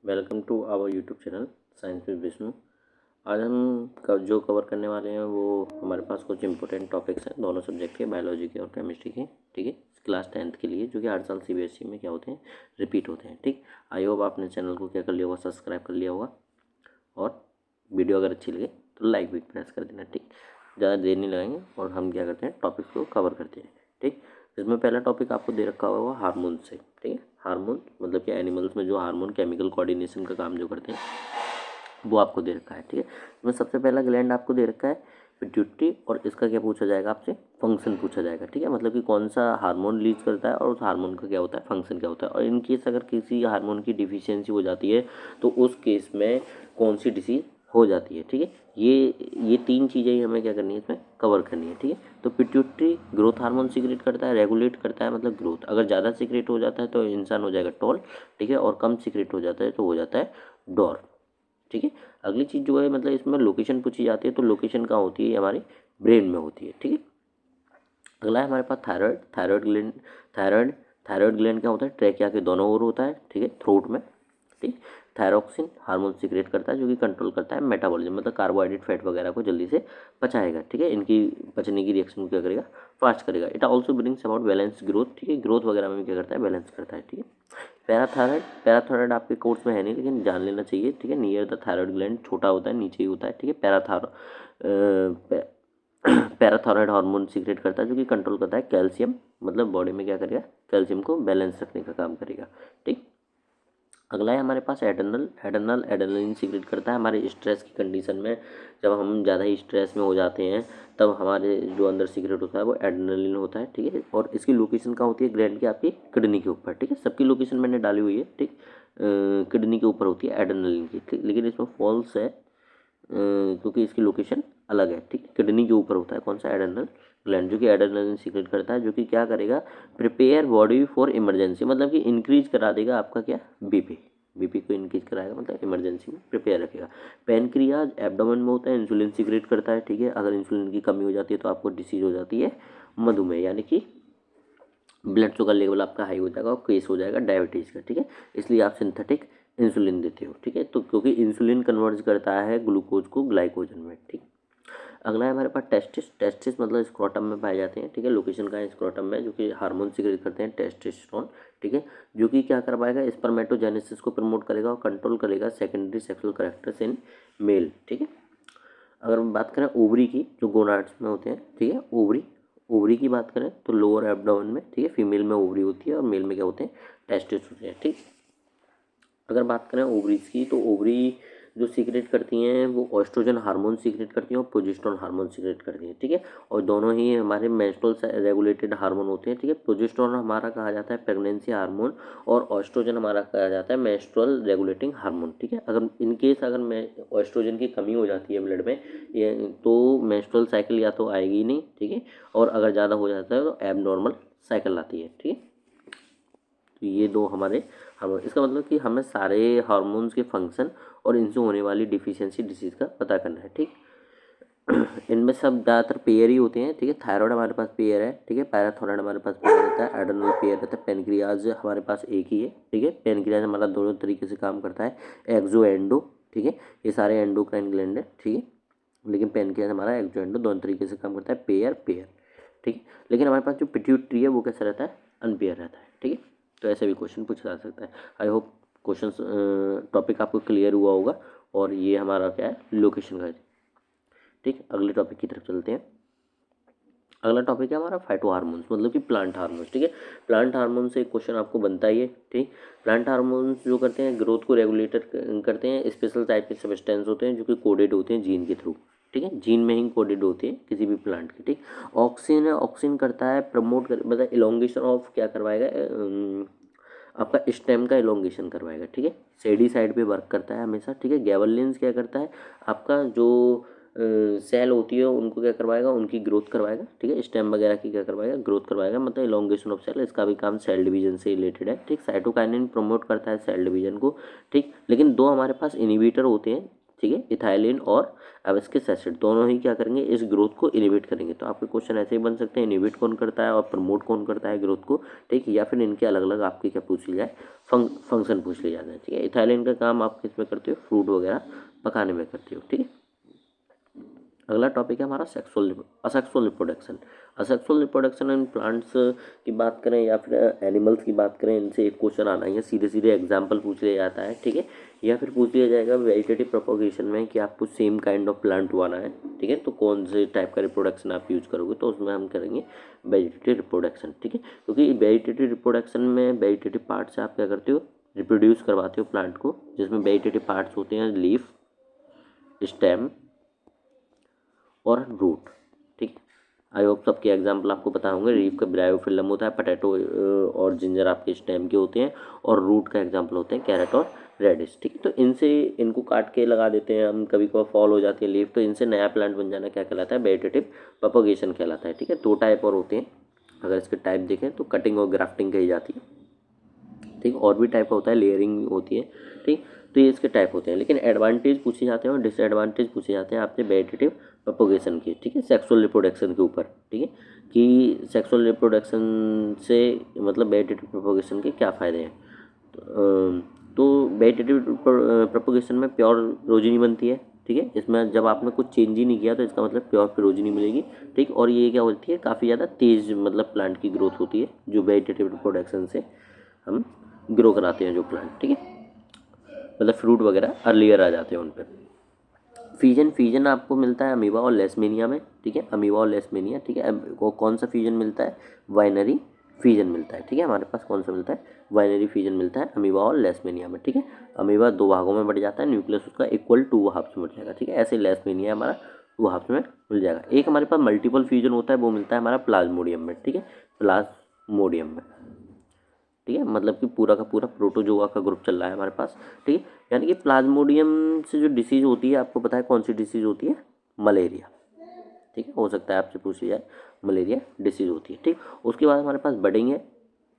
Welcome to our YouTube channel science with Vishnu. आज हम जो कवर करने वाले हैं वो हमारे पास कुछ इंपॉर्टेंट टॉपिक्स हैं दोनों सब्जेक्ट के, बायोलॉजी के और केमिस्ट्री के। ठीक है, क्लास 10th के लिए, जो कि हर साल सीबीएसई में क्या होते हैं, रिपीट होते हैं। ठीक, आई होप आपने चैनल को क्या कर लिया होगा, सब्सक्राइब कर लिया होगा, और वीडियो अगर अच्छी लगे तो लाइक भी प्रेस कर देना। ठीक, ज़्यादा देर नहीं लगाएंगे और हम क्या करते हैं, टॉपिक्स को कवर करते हैं। ठीक, इसमें पहला टॉपिक आपको दे रखा होगा हार्मोन से। ठीक है, हार्मोन मतलब कि एनिमल्स में जो हार्मोन केमिकल कोऑर्डिनेशन का काम जो करते हैं वो आपको दे रखा है। ठीक है, इसमें सबसे पहला ग्लैंड आपको दे रखा है पिट्यूटरी, और इसका क्या पूछा जाएगा आपसे, फंक्शन पूछा जाएगा। ठीक है, मतलब कि कौन सा हार्मोन रिलीज करता है और उस हार्मोन का क्या होता है, फंक्शन क्या होता है, और इन केस अगर किसी हार्मोन की डिफिशियंसी हो जाती है तो उस केस में कौन सी डिसीज हो जाती है। ठीक है, ये तीन चीज़ें ही हमें क्या करनी है, इसमें कवर करनी है। ठीक है, तो पिट्यूटरी ग्रोथ हार्मोन सीक्रेट करता है, रेगुलेट करता है मतलब ग्रोथ। अगर ज़्यादा सीक्रेट हो जाता है तो इंसान हो जाएगा टॉल। ठीक है, और कम सीक्रेट हो जाता है तो हो जाता है डॉर्फ। ठीक है, अगली चीज़ जो है, मतलब इसमें लोकेशन पूछी जाती है, तो लोकेशन कहाँ होती है, हमारे ब्रेन में होती है। ठीक है, अगला है हमारे पास थायराइड। थायराइड ग्लैंड क्या होता है, ट्रैकिया के दोनों ओर होता है। ठीक है, थ्रोट में। ठीक, थायरोक्सिन हार्मोन सीक्रेट करता है जो कि कंट्रोल करता है मेटाबॉलिज्म, मतलब कार्बोहाइड्रेट फैट वगैरह को जल्दी से पचाएगा। ठीक है, इनकी पचने की रिएक्शन को क्या करेगा, फास्ट करेगा। It also brings about balance growth. ठीक है, ग्रोथ वगैरह में क्या करता है, बैलेंस करता है। ठीक है, पैराथायराइड आपके कोर्स में है नहीं, लेकिन जान लेना चाहिए। ठीक है, नियर द थायराइड ग्लैंड, छोटा होता है, नीचे ही होता है। ठीक है, पैराथायराइड हार्मोन सीक्रेट करता है जो कि कंट्रोल करता है कैल्शियम, मतलब बॉडी में क्या करेगा, कैल्शियम को बैलेंस रखने का काम करेगा। ठीक, अगला है हमारे पास एड्रेनल एड्रेनलिन सीक्रेट करता है हमारे स्ट्रेस की कंडीशन में। जब हम ज़्यादा ही स्ट्रेस में हो जाते हैं तब हमारे जो अंदर सीक्रेट होता है वो एड्रेनलिन होता है। ठीक है, और इसकी लोकेशन कहाँ होती है, ग्लैंड की आपकी किडनी के ऊपर। ठीक है, सबकी लोकेशन मैंने डाली हुई है। ठीक, किडनी के ऊपर होती है एड्रेनलिन की। ठीक, लेकिन इसमें फॉल्स है क्योंकि इसकी लोकेशन अलग है। ठीक, किडनी के ऊपर होता है कौन सा, एड्रेनल ग्लैंड, जो कि एड्रेनलिन सीक्रेट करता है, जो कि क्या करेगा, प्रिपेयर बॉडी फॉर इमरजेंसी, मतलब कि इंक्रीज करा देगा आपका क्या, बीपी को इंक्रीज कराएगा, मतलब इमरजेंसी में प्रिपेयर रखेगा। पेनक्रियाज एब्डोमेन में होता है, इंसुलिन सीक्रेट करता है। ठीक है, अगर इंसुलिन की कमी हो जाती है तो आपको डिसीज हो जाती है मधुमेह, यानी कि ब्लड शुगर लेवल आपका हाई हो जाएगा और केस हो जाएगा डायबिटीज़ का। ठीक है, इसलिए आप सिंथेटिक इंसुलिन देते हो। ठीक है, तो क्योंकि इंसुलिन कन्वर्ट करता है ग्लूकोज को ग्लाइकोजन में। ठीक, अगला है हमारे पास टेस्टिस मतलब स्क्रोटम में पाए जाते हैं। ठीक है, लोकेशन का है स्क्रोटम में, जो कि हार्मोन सीक्रेट करते हैं टेस्टोस्टेरोन। ठीक है, जो कि क्या करवाएगा, स्पर्मेटोजेनेसिस को प्रमोट करेगा और कंट्रोल करेगा secondary sexual characters in male. ठीक है, अगर हम बात करें ओवरी की, जो गोनाड्स में होते हैं। ठीक है, ओवरी की बात करें तो लोअर एब्डोमेन में। ठीक है, फीमेल में ओवरी होती है और मेल में क्या होते हैं, टेस्टिस होते हैं। ठीक, अगर बात करें ओवरीज की, तो ओवरी जो सीक्रेट करती हैं वो ऑस्ट्रोजन हार्मोन सीक्रेट करती हैं और प्रोजेस्टेरोन हार्मोन सीक्रेट करती हैं। ठीक है, और दोनों ही हमारे मेंस्ट्रुअल रेगुलेटेड हार्मोन होते हैं। ठीक है, प्रोजेस्टेरोन हमारा कहा जाता है प्रेगनेंसी हार्मोन, और ऑस्ट्रोजन हमारा कहा जाता है मेंस्ट्रुअल रेगुलेटिंग हार्मोन। ठीक है, अगर इन केस अगर मैं ऑस्ट्रोजन की कमी हो जाती है ब्लड में, ये तो मेंस्ट्रुअल साइकिल या तो आएगी ही नहीं। ठीक है, और अगर ज़्यादा हो जाता है तो एबनॉर्मल साइकिल आती है। ठीक है, तो ये दो हमारे हार्मोन, इसका मतलब कि हमें सारे हार्मोन्स के फंक्शन और इनसे होने वाली डिफिशियंसी डिसीज का पता करना है। ठीक, इनमें सब ज़्यादातर पेयर ही होते हैं। ठीक है, थायराइड हमारे पास पेयर है। ठीक है, पैराथायराइड हमारे पास पेयर रहता है, एड्रेनल पेयर रहता है, पेनक्रियाज हमारे पास एक ही है। ठीक है, पेनक्रियाज हमारा दोनों तरीके से काम करता है, एक्सो एंडो। ठीक है, ये सारे एंडोक्राइन ग्लैंड है। ठीक है, लेकिन पेनक्रियाज हमारा एक्सो एंडो दोनों तरीके से काम करता है, पेयर पेयर। ठीक है, लेकिन हमारे पास जो पिट्यूटरी है वो कैसा रहता है, अनपेयर रहता है। ठीक है, तो ऐसे भी क्वेश्चन पूछा जा सकता है। आई होप क्वेश्चन टॉपिक आपको क्लियर हुआ होगा, और ये हमारा क्या है, लोकेशन का है। ठीक, अगले टॉपिक की तरफ चलते हैं। अगला टॉपिक है हमारा फाइटो हार्मोन्स, मतलब कि प्लांट हार्मोन्स। ठीक है, प्लांट हार्मोन से एक क्वेश्चन आपको बनता ही है। ठीक, प्लांट हार्मोन्स जो करते हैं ग्रोथ को रेगुलेटर करते हैं, स्पेशल टाइप के सब्सटेंस होते हैं जो कि कोडेड होते हैं जीन के थ्रू। ठीक है, जीन में ही कोडेड होते हैं किसी भी प्लांट के। ठीक, ऑक्सिन है, ऑक्सिन करता है प्रमोट कर, मतलब इलोंगेशन ऑफ क्या करवाएगा, आपका स्टेम का इलोंगेशन करवाएगा। ठीक है, सेडी साइड पे वर्क करता है हमेशा। ठीक है, गैबरलिन्स क्या करता है, आपका जो सेल होती है उनको क्या करवाएगा, उनकी ग्रोथ करवाएगा। ठीक है, स्टेम वगैरह की क्या करवाएगा, ग्रोथ करवाएगा, मतलब इलोंगेशन ऑफ सेल, इसका भी काम सेल डिवीजन से रिलेटेड है। ठीक, साइटोकाइनिन प्रमोट करता है सेल डिवीजन को। ठीक, लेकिन दो हमारे पास इनिबिटर होते हैं ठीक है, इथाइलिन और एब्सिक्सिक एसिड दोनों ही क्या करेंगे, इस ग्रोथ को इनिबिट करेंगे। तो आपके क्वेश्चन ऐसे ही बन सकते हैं, इनिबिट कौन करता है और प्रमोट कौन करता है ग्रोथ को, ठीक है, या फिर इनके अलग अलग आपके क्या पूछ लिया जाए, फंक्शन पूछ लिया जाता है, ठीक है। इथाइलिन का काम आप किस में करते हो, फ्रूट वगैरह पकाने में करते हो, ठीक है। अगला टॉपिक है हमारा asexual reproduction. Asexual reproduction in plants की बात करें या फिर एनिमल्स की बात करें, इनसे एक क्वेश्चन आना है, सीधे सीधे एग्जाम्पल पूछ लिया जाता है, ठीक है, या फिर पूछ लिया जाएगा वेजिटेटिव प्रोपोगेशन में कि आपको सेम काइंड ऑफ प्लांट उगाना है, ठीक है, तो कौन से टाइप का रिप्रोडक्शन आप यूज़ करोगे, तो उसमें हम करेंगे वेजिटेटिव रिप्रोडक्शन, ठीक है, क्योंकि वेजिटेटिव रिप्रोडक्शन में वेजिटेटिव पार्ट से आप क्या करते हो, रिप्रोड्यूस करवाते हो प्लांट को, जिसमें वेजिटेटिव पार्ट्स होते हैं लीफ, स्टेम और रूट, ठीक। आई होप सबके एग्जाम्पल आपको पता होंगे। लीफ का ब्रायोफिल्म होता है, पोटैटो और जिंजर आपके स्टेम के होते हैं, और रूट का एग्जाम्पल होते हैं कैरेट और रेडिश, ठीक है। तो इनसे इनको काट के लगा देते हैं हम, कभी कभी फॉल हो जाती है लीफ, तो इनसे नया प्लांट बन जाना क्या कहलाता है, वेजिटेटिव प्रोपोगेशन कहलाता है, ठीक है। दो टाइप और होते हैं, अगर इसके टाइप देखें तो कटिंग और ग्राफ्टिंग कही जाती है, ठीक। और भी टाइप होता है, लेयरिंग होती है, ठीक। तो ये इसके टाइप होते हैं, लेकिन एडवांटेज पूछे जाते हैं और डिसएडवांटेज पूछे जाते हैं आपसे वेजिटेटिव प्रोपोगेशन के, ठीक है, सेक्सुअल रिप्रोडक्शन के ऊपर, ठीक है, कि सेक्सुअल रिप्रोडक्शन से मतलब वेजिटेटिव प्रोपोगेशन के क्या फ़ायदे हैं। तो वेजिटेटिव प्रोपोगेशन में प्योर प्रोजेनी बनती है, ठीक है, इसमें जब आपने कुछ चेंज ही नहीं किया तो इसका मतलब प्योर प्रोजेनी मिलेगी, ठीक। और ये क्या होती है, काफ़ी ज़्यादा तेज़ मतलब प्लांट की ग्रोथ होती है, जो वेजिटेटिव रिप्रोडक्शन से हम ग्रो कराते हैं जो प्लांट, ठीक है, मतलब फ्रूट वगैरह अर्लियर आ जाते हैं उन पर। फ्यूजन आपको मिलता है अमीबा और लेसमेनिया में, ठीक है, अमीबा और लेसमेनिया, ठीक है। कौन सा फ्यूजन मिलता है, बाइनरी फ्यूजन मिलता है, ठीक है, हमारे पास कौन सा मिलता है, बाइनरी फ्यूजन मिलता है अमीबा और लेसमेनिया में, ठीक है। अमीबा 2 भागों में बढ़ जाता है, न्यूक्लियस उसका इक्वल 2 हाफ्स में बढ़ जाएगा, ठीक है, ऐसे लेसमेनिया हमारा 2 हाफ्स में मिल जाएगा। एक हमारे पास मल्टीपल फ्यूजन होता है, वो मिलता है हमारा प्लाज्मोडियम में, ठीक है, प्लाज्मोडियम में, ठीक है, मतलब कि पूरा का पूरा प्रोटोजोआ का ग्रुप चल रहा है हमारे पास, ठीक है। यानी कि प्लाज्मोडियम से जो डिसीज होती है, आपको पता है कौन सी डिसीज होती है, मलेरिया, ठीक है, हो सकता है आपसे पूछी जाए, मलेरिया डिसीज होती है, ठीक। उसके बाद हमारे पास बडिंग है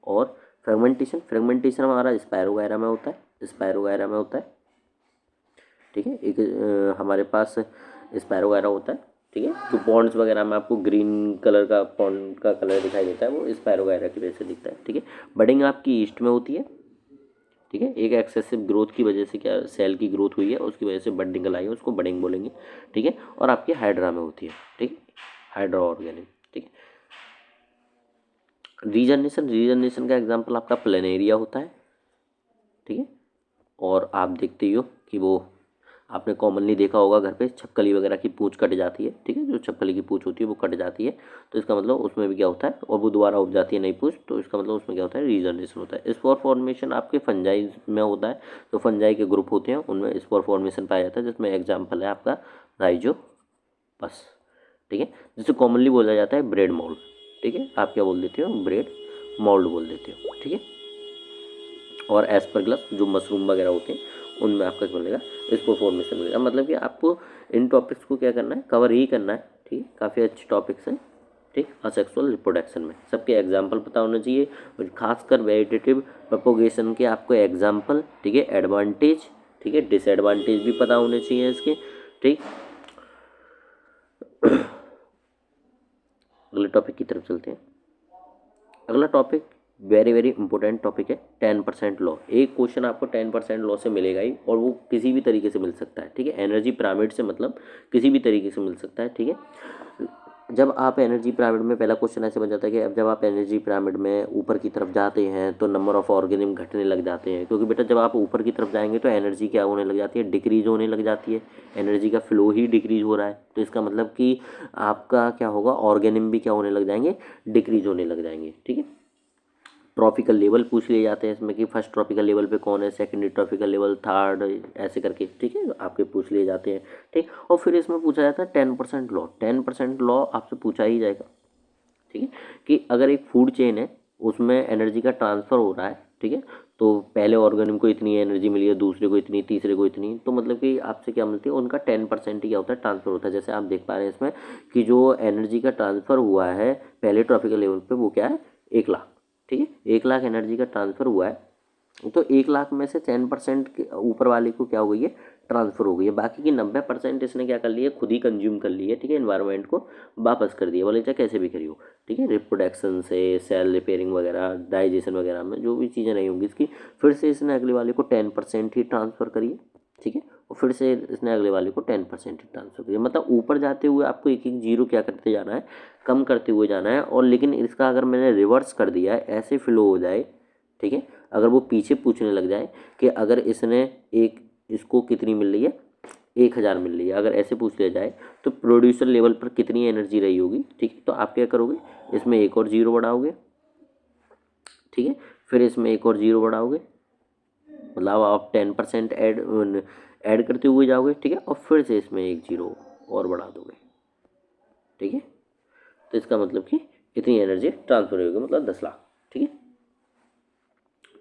और फ्रेगमेंटेशन हमारा स्पायरोगायरा में होता है, स्पायरोगायरा में होता है, ठीक है। एक हमारे पास स्पायरोगायरा होता है, ठीक है, जो पॉन्ड्स वगैरह में आपको ग्रीन कलर का पॉन्ड का कलर दिखाई देता है, वो स्पायरोगायरा की वजह से दिखता है, ठीक है। बडिंग आपकी ईस्ट में होती है, ठीक है, एक एक्सेसिव ग्रोथ की वजह से क्या सेल की ग्रोथ हुई है, उसकी वजह से बड निकल आई है, उसको बडिंग बोलेंगे, ठीक है। और आपकी हाइड्रा में होती है, ठीक है, हाइड्रा ऑर्गेनिक, ठीक है। रीजनरेशन का एग्जांपल आपका प्लेनेरिया होता है, ठीक है। और आप देखते ही हो कि वो आपने कॉमनली देखा होगा घर पे छपकली वगैरह की पूंछ कट जाती है, ठीक है, जो छपकली की पूंछ होती है वो कट जाती है, तो इसका मतलब उसमें भी क्या होता है, और वो दोबारा उग जाती है नई पूंछ, तो इसका मतलब उसमें क्या होता है, रीजनरेशन होता है। स्पोर फॉर्मेशन आपके फंजाई में होता है, तो फंजाई के ग्रुप होते हैं, उनमें स्पोर फॉर्मेशन पाया जाता है, जिसमें एग्जाम्पल है आपका राइजोपस, ठीक है, जिसे कॉमनली बोला जाता है ब्रेड मोल्ड, ठीक है, आप क्या बोल देते हो, ब्रेड मोल्ड बोल देते हो, ठीक है। और एस्परग्लस जो मशरूम वगैरह होते हैं उनमें आपका क्या मिलेगा, इसको फॉर्मेशन मिलेगा। मतलब कि आपको इन टॉपिक्स को क्या करना है, कवर ही करना है, ठीक है, काफ़ी अच्छे टॉपिक्स हैं, ठीक। असेक्सुअल रिप्रोडक्शन में सबके एग्जाम्पल पता होना चाहिए, और खासकर वेजिटेटिव प्रोपोगेशन के आपको एग्जाम्पल, ठीक है, एडवांटेज, ठीक है, डिसएडवांटेज भी पता होने चाहिए इसके, ठीक। अगले टॉपिक की तरफ चलते हैं। अगला topic very very important topic है 10% लॉ। एक क्वेश्चन आपको 10% लॉ से मिलेगा ही, और वो किसी भी तरीके से मिल सकता है, ठीक है, एनर्जी पिरामिड से मतलब किसी भी तरीके से मिल सकता है, ठीक है। जब आप एनर्जी पिरामिड में, पहला क्वेश्चन ऐसे बन जाता है कि अब जब आप एनर्जी पिरामिड में ऊपर की तरफ जाते हैं तो नंबर ऑफ ऑर्गेनिज्म घटने लग जाते हैं, क्योंकि बेटा जब आप ऊपर की तरफ जाएंगे तो एनर्जी क्या होने लग जाती है, डिक्रीज होने लग जाती है, एनर्जी का फ्लो ही डिक्रीज हो रहा है, तो इसका मतलब कि आपका क्या होगा, ऑर्गेनिज्म भी क्या होने लग जाएंगे, डिक्रीज होने लग जाएंगे, ठीक है। ट्रॉपिकल लेवल पूछ लिए जाते हैं इसमें कि फर्स्ट ट्रॉपिकल लेवल पे कौन है, सेकेंडरी ट्रॉपिकल लेवल, थर्ड, ऐसे करके, ठीक है, आपके पूछ लिए जाते हैं, ठीक। और फिर इसमें पूछा जाता है 10% लॉ। 10% लॉ आपसे पूछा ही जाएगा, ठीक है, कि अगर एक फूड चेन है उसमें एनर्जी का ट्रांसफ़र हो रहा है, ठीक है, तो पहले ऑर्गेनिज्म को इतनी एनर्जी मिली है, दूसरे को इतनी, तीसरे को इतनी, तो मतलब कि आपसे क्या मिलती है, उनका 10% ही क्या होता है, ट्रांसफ़र होता है। जैसे आप देख पा रहे हैं इसमें कि जो एनर्जी का ट्रांसफ़र हुआ है पहले ट्रॉपिकल लेवल पे वो क्या है, 1 लाख, ठीक है, 1 लाख एनर्जी का ट्रांसफ़र हुआ है, तो 1 लाख में से 10% के ऊपर वाले को क्या हो गई है, ट्रांसफ़र हो गई है, बाकी की 90% इसने क्या कर लिया, खुद ही कंज्यूम कर ली है, ठीक है, एनवायरनमेंट को वापस कर दिया, बोले चाहे कैसे भी करी हो, ठीक है, रिप्रोडक्शन से, सेल रिपेयरिंग वगैरह, डाइजेशन वगैरह में जो भी चीज़ें रही होंगी इसकी, फिर से इसने अगले वाले को 10% ही ट्रांसफ़र करी है, ठीक है, और फिर से इसने अगले वाले को 10% ही ट्रांसफ़र करी है। मतलब ऊपर जाते हुए आपको एक एक जीरो क्या करते जाना है, कम करते हुए जाना है। और लेकिन इसका अगर मैंने रिवर्स कर दिया है, ऐसे फ्लो हो जाए, ठीक है, अगर वो पीछे पूछने लग जाए कि अगर इसने इसको कितनी मिल रही है, 1000 मिल रही है, अगर ऐसे पूछ लिया जाए तो प्रोड्यूसर लेवल पर कितनी एनर्जी रही होगी, ठीक है, तो आप क्या करोगे, इसमें एक और जीरो बढ़ाओगे, ठीक है, फिर इसमें एक और जीरो बढ़ाओगे, मतलब आप 10% ऐड करते हुए जाओगे, ठीक है, और फिर से इसमें एक जीरो और बढ़ा दोगे, ठीक है, तो इसका मतलब कि इतनी एनर्जी ट्रांसफर होगी, मतलब 10 लाख, ठीक है,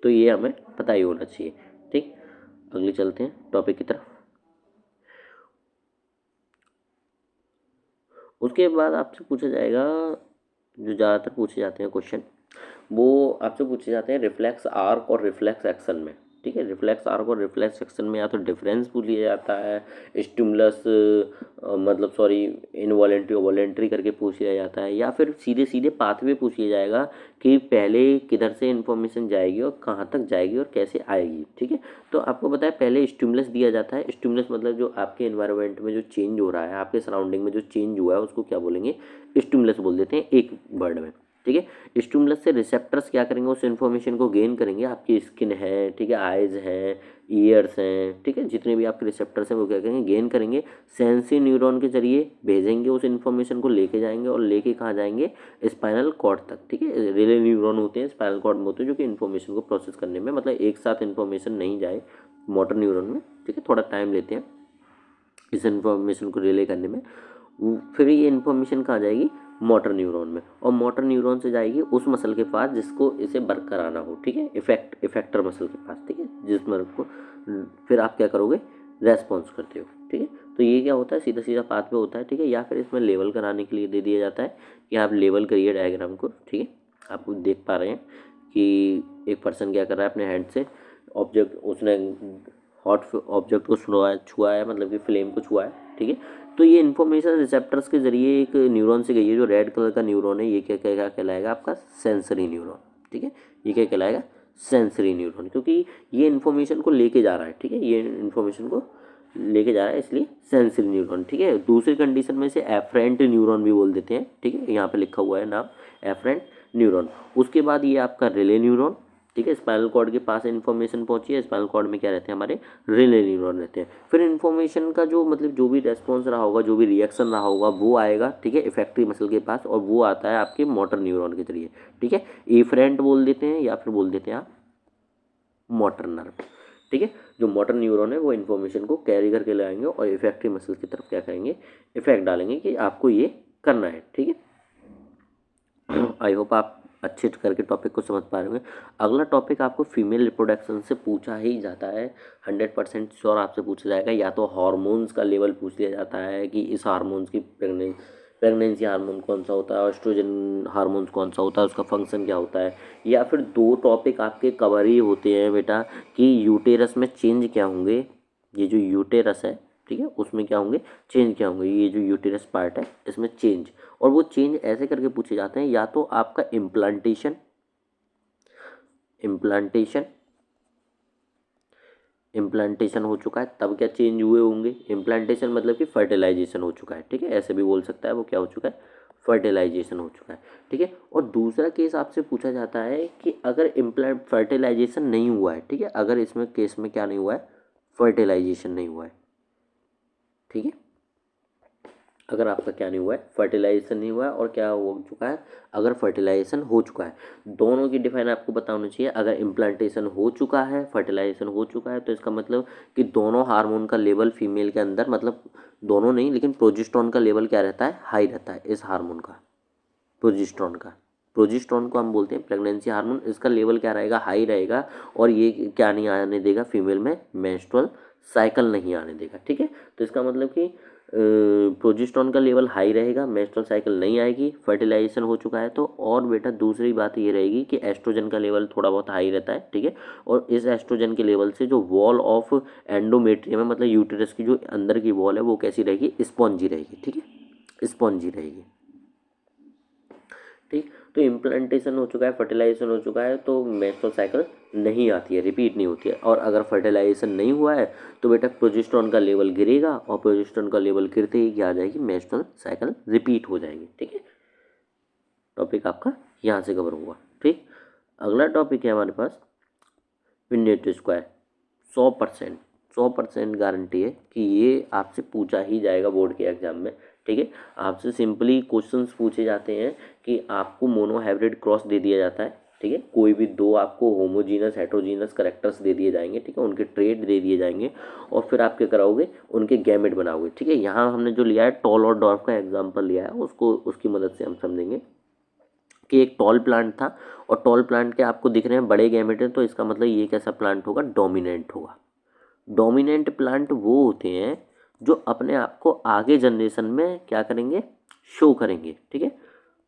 तो ये हमें पता ही होना चाहिए, ठीक। अगले चलते हैं टॉपिक की तरफ। उसके बाद आपसे पूछा जाएगा, जो ज़्यादातर पूछे जाते हैं क्वेश्चन, वो आपसे पूछे जाते हैं रिफ्लेक्स आर्क और रिफ्लेक्स एक्शन में, ठीक है। रिफ्लेक्स आर्क और रिफ्लेक्स एक्शन में या तो डिफरेंस पूछ लिया जाता है, स्टिमुलस मतलब सॉरी इनवॉलेंट्री वॉलेंट्री करके पूछ लिया जाता है, या फिर सीधे सीधे पाथवे पूछ लिया जाएगा कि पहले किधर से इन्फॉर्मेशन जाएगी और कहाँ तक जाएगी और कैसे आएगी, ठीक है। तो आपको बताया पहले स्टिमुलस दिया जाता है। स्टिमुलस मतलब जो आपके एनवायरनमेंट में जो चेंज हो रहा है, आपके सराउंडिंग में जो चेंज हुआ है, उसको क्या बोलेंगे, स्टिमुलस बोल देते हैं एक वर्ड में, ठीक है। स्टिमुलस से रिसेप्टर्स क्या करेंगे, उस इन्फॉर्मेशन को गेन करेंगे। आपकी स्किन है, ठीक है, आइज़ हैं, ईयर्स हैं, ठीक है, जितने भी आपके रिसेप्टर्स हैं वो क्या करेंगे, गेन करेंगे, सेंसरी न्यूरॉन के जरिए भेजेंगे, उस इन्फॉर्मेशन को लेके जाएंगे और लेके कहाँ जाएंगे, स्पाइनल कॉर्ड तक, ठीक है। रिले न्यूरॉन होते हैं स्पाइनल कॉर्ड में होते हैं, जो कि इन्फॉर्मेशन को प्रोसेस करने में, मतलब एक साथ इन्फॉर्मेशन नहीं जाए मोटर न्यूरॉन में, ठीक है, थोड़ा टाइम लेते हैं इस इन्फॉर्मेशन को रिले करने में। फिर ये इन्फॉर्मेशन कहाँ जाएगी, मोटर न्यूरॉन में, और मोटर न्यूरॉन से जाएगी उस मसल के पास जिसको इसे वर्क कराना हो, ठीक है, इफेक्टर मसल के पास, ठीक है, जिस मसल को फिर आप क्या करोगे, रेस्पॉन्स करते हो, ठीक है। तो ये क्या होता है, सीधा सीधा पाथ पे होता है, ठीक है। या फिर इसमें लेवल कराने के लिए दे दिया जाता है कि आप लेवल करिए डायग्राम को, ठीक है। आप देख पा रहे हैं कि एक पर्सन क्या कर रहा है, अपने हैंड से ऑब्जेक्ट, उसने हॉट ऑब्जेक्ट को छुआ है, मतलब कि फ्लेम को छुआ है, ठीक है। तो ये इन्फॉर्मेशन रिसेप्टर्स के जरिए एक न्यूरॉन से गई है, जो रेड कलर का न्यूरॉन है, ये क्या क्या कहलाएगा, आपका सेंसरी न्यूरॉन, ठीक है। ये क्या कहलाएगा, सेंसरी न्यूरॉन, क्योंकि ये इन्फॉर्मेशन को लेके जा रहा है, ठीक है, ये इन्फॉर्मेशन को लेके जा रहा है, इसलिए सेंसरी न्यूरॉन, ठीक है। दूसरी कंडीशन में से एफरेंट न्यूरॉन भी बोल देते हैं, ठीक है, यहाँ पे लिखा हुआ है नाम एफरेंट न्यूरॉन। उसके बाद ये आपका रिले न्यूरॉन, ठीक है, स्पाइनल कॉर्ड के पास इन्फॉर्मेशन पहुंची है, स्पाइनल कॉर्ड में क्या रहते हैं, हमारे रिले न्यूरॉन रहते हैं। फिर इन्फॉर्मेशन का जो मतलब जो भी रेस्पॉन्स रहा होगा, जो भी रिएक्शन रहा होगा, वो आएगा, ठीक है, इफेक्टिव मसल के पास, और वो आता है आपके मोटर न्यूरॉन के जरिए, ठीक है। एफरेंट बोल देते हैं या फिर बोल देते हैं आप मोटर नर्व, ठीक है। जो मोटर न्यूरॉन है वो इन्फॉर्मेशन को कैरी करके लाएंगे और इफेक्टिव मसल की तरफ क्या करेंगे, इफेक्ट डालेंगे कि आपको ये करना है, ठीक है। आई होप आप अच्छे करके टॉपिक को समझ पा रहे होंगे। अगला टॉपिक आपको फीमेल रिप्रोडक्शन से पूछा ही जाता है, 100% श्योर आपसे पूछा जाएगा। या तो हार्मोन्स का लेवल पूछ लिया जाता है कि इस हार्मोन्स की प्रेगनेंसी हार्मोन कौन सा होता है, एस्ट्रोजन हार्मोन्स कौन सा होता है, उसका फंक्शन क्या होता है। या फिर दो टॉपिक आपके कवर ही होते हैं बेटा कि यूटेरस में चेंज क्या होंगे, ये जो यूटेरस है, ठीक है, उसमें क्या होंगे, चेंज क्या होंगे, ये जो यूटेरस पार्ट है इसमें चेंज। और वो चेंज ऐसे करके पूछे जाते हैं, या तो आपका इम्प्लांटेशन इम्प्लांटेशन इम्प्लांटेशन हो चुका है तब क्या चेंज हुए होंगे। इम्प्लांटेशन मतलब कि फर्टिलाइजेशन हो चुका है, ठीक है, ऐसे भी बोल सकता है, वो क्या हो चुका है, फर्टिलाइजेशन हो चुका है, ठीक है। और दूसरा केस आपसे पूछा जाता है कि अगर इम्प्लांट फर्टिलाइजेशन नहीं हुआ है, ठीक है, अगर इसमें केस में क्या नहीं हुआ है, फर्टिलाइजेशन नहीं हुआ है, ठीक है। अगर आपका क्या नहीं हुआ है, फर्टिलाइजेशन नहीं हुआ है, और क्या हो चुका है, अगर फर्टिलाइजेशन हो चुका है। दोनों की डिफाइन आपको पता होना चाहिए। अगर इम्प्लांटेशन हो चुका है, फर्टिलाइजेशन हो चुका है, तो इसका मतलब कि दोनों हार्मोन का लेवल फीमेल के अंदर, मतलब दोनों नहीं लेकिन प्रोजेस्टेरोन का लेवल क्या रहता है, हाई रहता है इस हार्मोन का, प्रोजेस्टेरोन को हम बोलते हैं प्रेगनेंसी हार्मोन। इसका लेवल क्या रहेगा, हाई रहेगा, और ये क्या नहीं आने देगा फीमेल में, मेंस्ट्रुअल साइकिल नहीं आने देगा, ठीक है। तो इसका मतलब कि प्रोजेस्टेरॉन का लेवल हाई रहेगा, मेंस्ट्रुअल साइकिल नहीं आएगी, फर्टिलाइजेशन हो चुका है तो। और बेटा दूसरी बात ये रहेगी कि एस्ट्रोजन का लेवल थोड़ा बहुत हाई रहता है, ठीक है। और इस एस्ट्रोजन के लेवल से जो वॉल ऑफ एंडोमेट्रियम है, मतलब यूटेरस की जो अंदर की वॉल है, वो कैसी रहेगी, स्पॉन्जी रहेगी, ठीक है, स्पॉन्जी रहेगी, ठीक। तो इम्प्लांटेशन हो चुका है, फर्टिलाइजेशन हो चुका है, तो मेंस्ट्रुअल साइकिल नहीं आती है, रिपीट नहीं होती है। और अगर फर्टिलाइजेशन नहीं हुआ है तो बेटा प्रोजेस्टेरॉन का लेवल गिरेगा, और प्रोजेस्टेरॉन का लेवल गिरते ही क्या आ जाएगी, मेंस्ट्रुअल साइकिल रिपीट हो जाएगी, ठीक है। टॉपिक आपका यहाँ से कवर हुआ, ठीक। अगला टॉपिक है हमारे पास पिनेट स्क्वायर। 100% गारंटी है कि ये आपसे पूछा ही जाएगा बोर्ड के एग्जाम में, ठीक है। आपसे सिंपली क्वेश्चंस पूछे जाते हैं कि आपको मोनोहाइब्रिड क्रॉस दे दिया जाता है, ठीक है। कोई भी दो आपको होमोजीनस हेट्रोजीनस कैरेक्टर्स दे दिए जाएंगे, ठीक है, उनके ट्रेड दे दिए जाएंगे, और फिर आप क्या कराओगे, उनके गैमेट बनाओगे, ठीक है। यहाँ हमने जो लिया है टॉल और डॉर्फ का एग्जाम्पल लिया है, उसको उसकी मदद से हम समझेंगे कि एक टॉल प्लांट था, और टॉल प्लांट के आपको दिख रहे हैं बड़े गैमेट हैं, तो इसका मतलब ये कैसा प्लांट होगा, डोमिनेंट होगा। डोमिनेंट प्लांट वो होते हैं जो अपने आप को आगे जनरेशन में क्या करेंगे, शो करेंगे, ठीक है।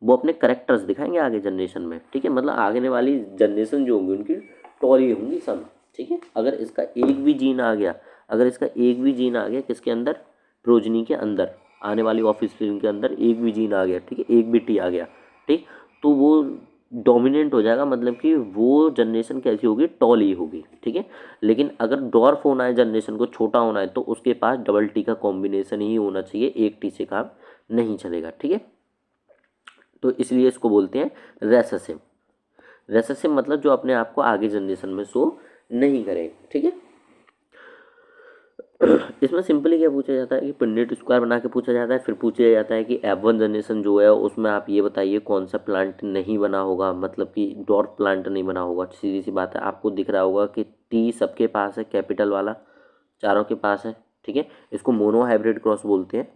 वो अपने करेक्टर्स दिखाएंगे आगे जनरेशन में, ठीक है। मतलब आगे वाली जनरेशन जो होंगी उनकी टॉली होंगी सब, ठीक है। अगर इसका एक भी जीन आ गया, अगर इसका एक भी जीन आ गया किसके अंदर, प्रोजनी के अंदर, आने वाली ऑफस्प्रिंग के अंदर एक भी जीन आ गया, ठीक है, एक भी टी आ गया, ठीक, तो वो डोमिनेंट हो जाएगा, मतलब कि वो जनरेशन कैसी होगी, टॉल ही होगी, ठीक है। लेकिन अगर डॉर्फ होना है, जनरेशन को छोटा होना है, तो उसके पास डबल टी का कॉम्बिनेशन ही होना चाहिए, एक टी से काम नहीं चलेगा, ठीक है। तो इसलिए इसको बोलते हैं रेसेसिव। रेसेसिव मतलब जो अपने आप को आगे जनरेशन में शो नहीं करेगा, ठीक है। इसमें सिंपली क्या पूछा जाता है कि पिनेट स्क्वायर बना के पूछा जाता है, फिर पूछा जाता है कि F1 जनरेशन जो है उसमें आप ये बताइए कौन सा प्लांट नहीं बना होगा, मतलब कि डॉर्फ प्लांट नहीं बना होगा। सीधी सी बात है, आपको दिख रहा होगा कि टी सबके पास है, कैपिटल वाला चारों के पास है, ठीक है। इसको मोनो हाइब्रिड क्रॉस बोलते हैं,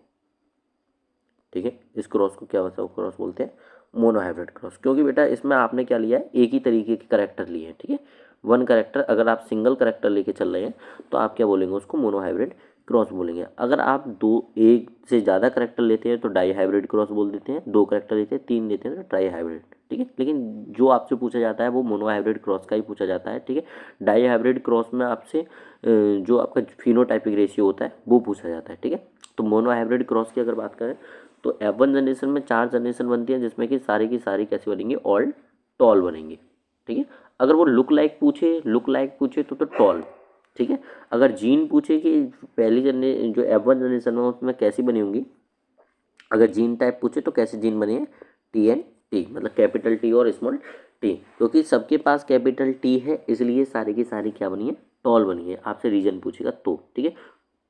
ठीक है। इस क्रॉस को क्या होता है, क्रॉस बोलते हैं मोनो हाइब्रिड क्रॉस, क्योंकि बेटा इसमें आपने क्या लिया है, एक ही तरीके के करेक्टर लिए हैं, ठीक है। वन करेक्टर, अगर आप सिंगल करेक्टर लेके चल रहे हैं तो आप क्या बोलेंगे, उसको मोनो हाइब्रिड क्रॉस बोलेंगे। अगर आप दो एक से ज़्यादा करेक्टर लेते हैं तो डाई हाइब्रिड क्रॉस बोल देते हैं, दो करेक्टर लेते हैं, तीन लेते हैं तो ट्राई हाइब्रिड, ठीक है। लेकिन जो आपसे पूछा जाता है वो मोनो हाइब्रिड क्रॉस का ही पूछा जाता है, ठीक है। डाई हाइब्रिड क्रॉस में आपसे जो आपका फिनोटाइपिक रेशियो होता है वो पूछा जाता है, ठीक है। तो मोनो हाइब्रिड क्रॉस की अगर बात करें तो F1 जनरेशन में 4 जनरेशन बनती है, जिसमें कि सारी की सारी कैसी बनेंगी, ऑल टॉल बनेंगी, ठीक है। अगर वो लुक लाइक पूछे तो टॉल, ठीक है। अगर जीन पूछे कि पहली जनरेशन जो F1 जनरेशन में उसमें कैसी बनी होंगी, अगर जीन टाइप पूछे तो कैसे जीन बने हैं, टी एन टी, मतलब कैपिटल टी और स्मॉल टी, क्योंकि सबके पास कैपिटल टी है इसलिए सारी की सारी क्या बनी है, टॉल बनी है। आपसे रीजन पूछेगा तो, ठीक है।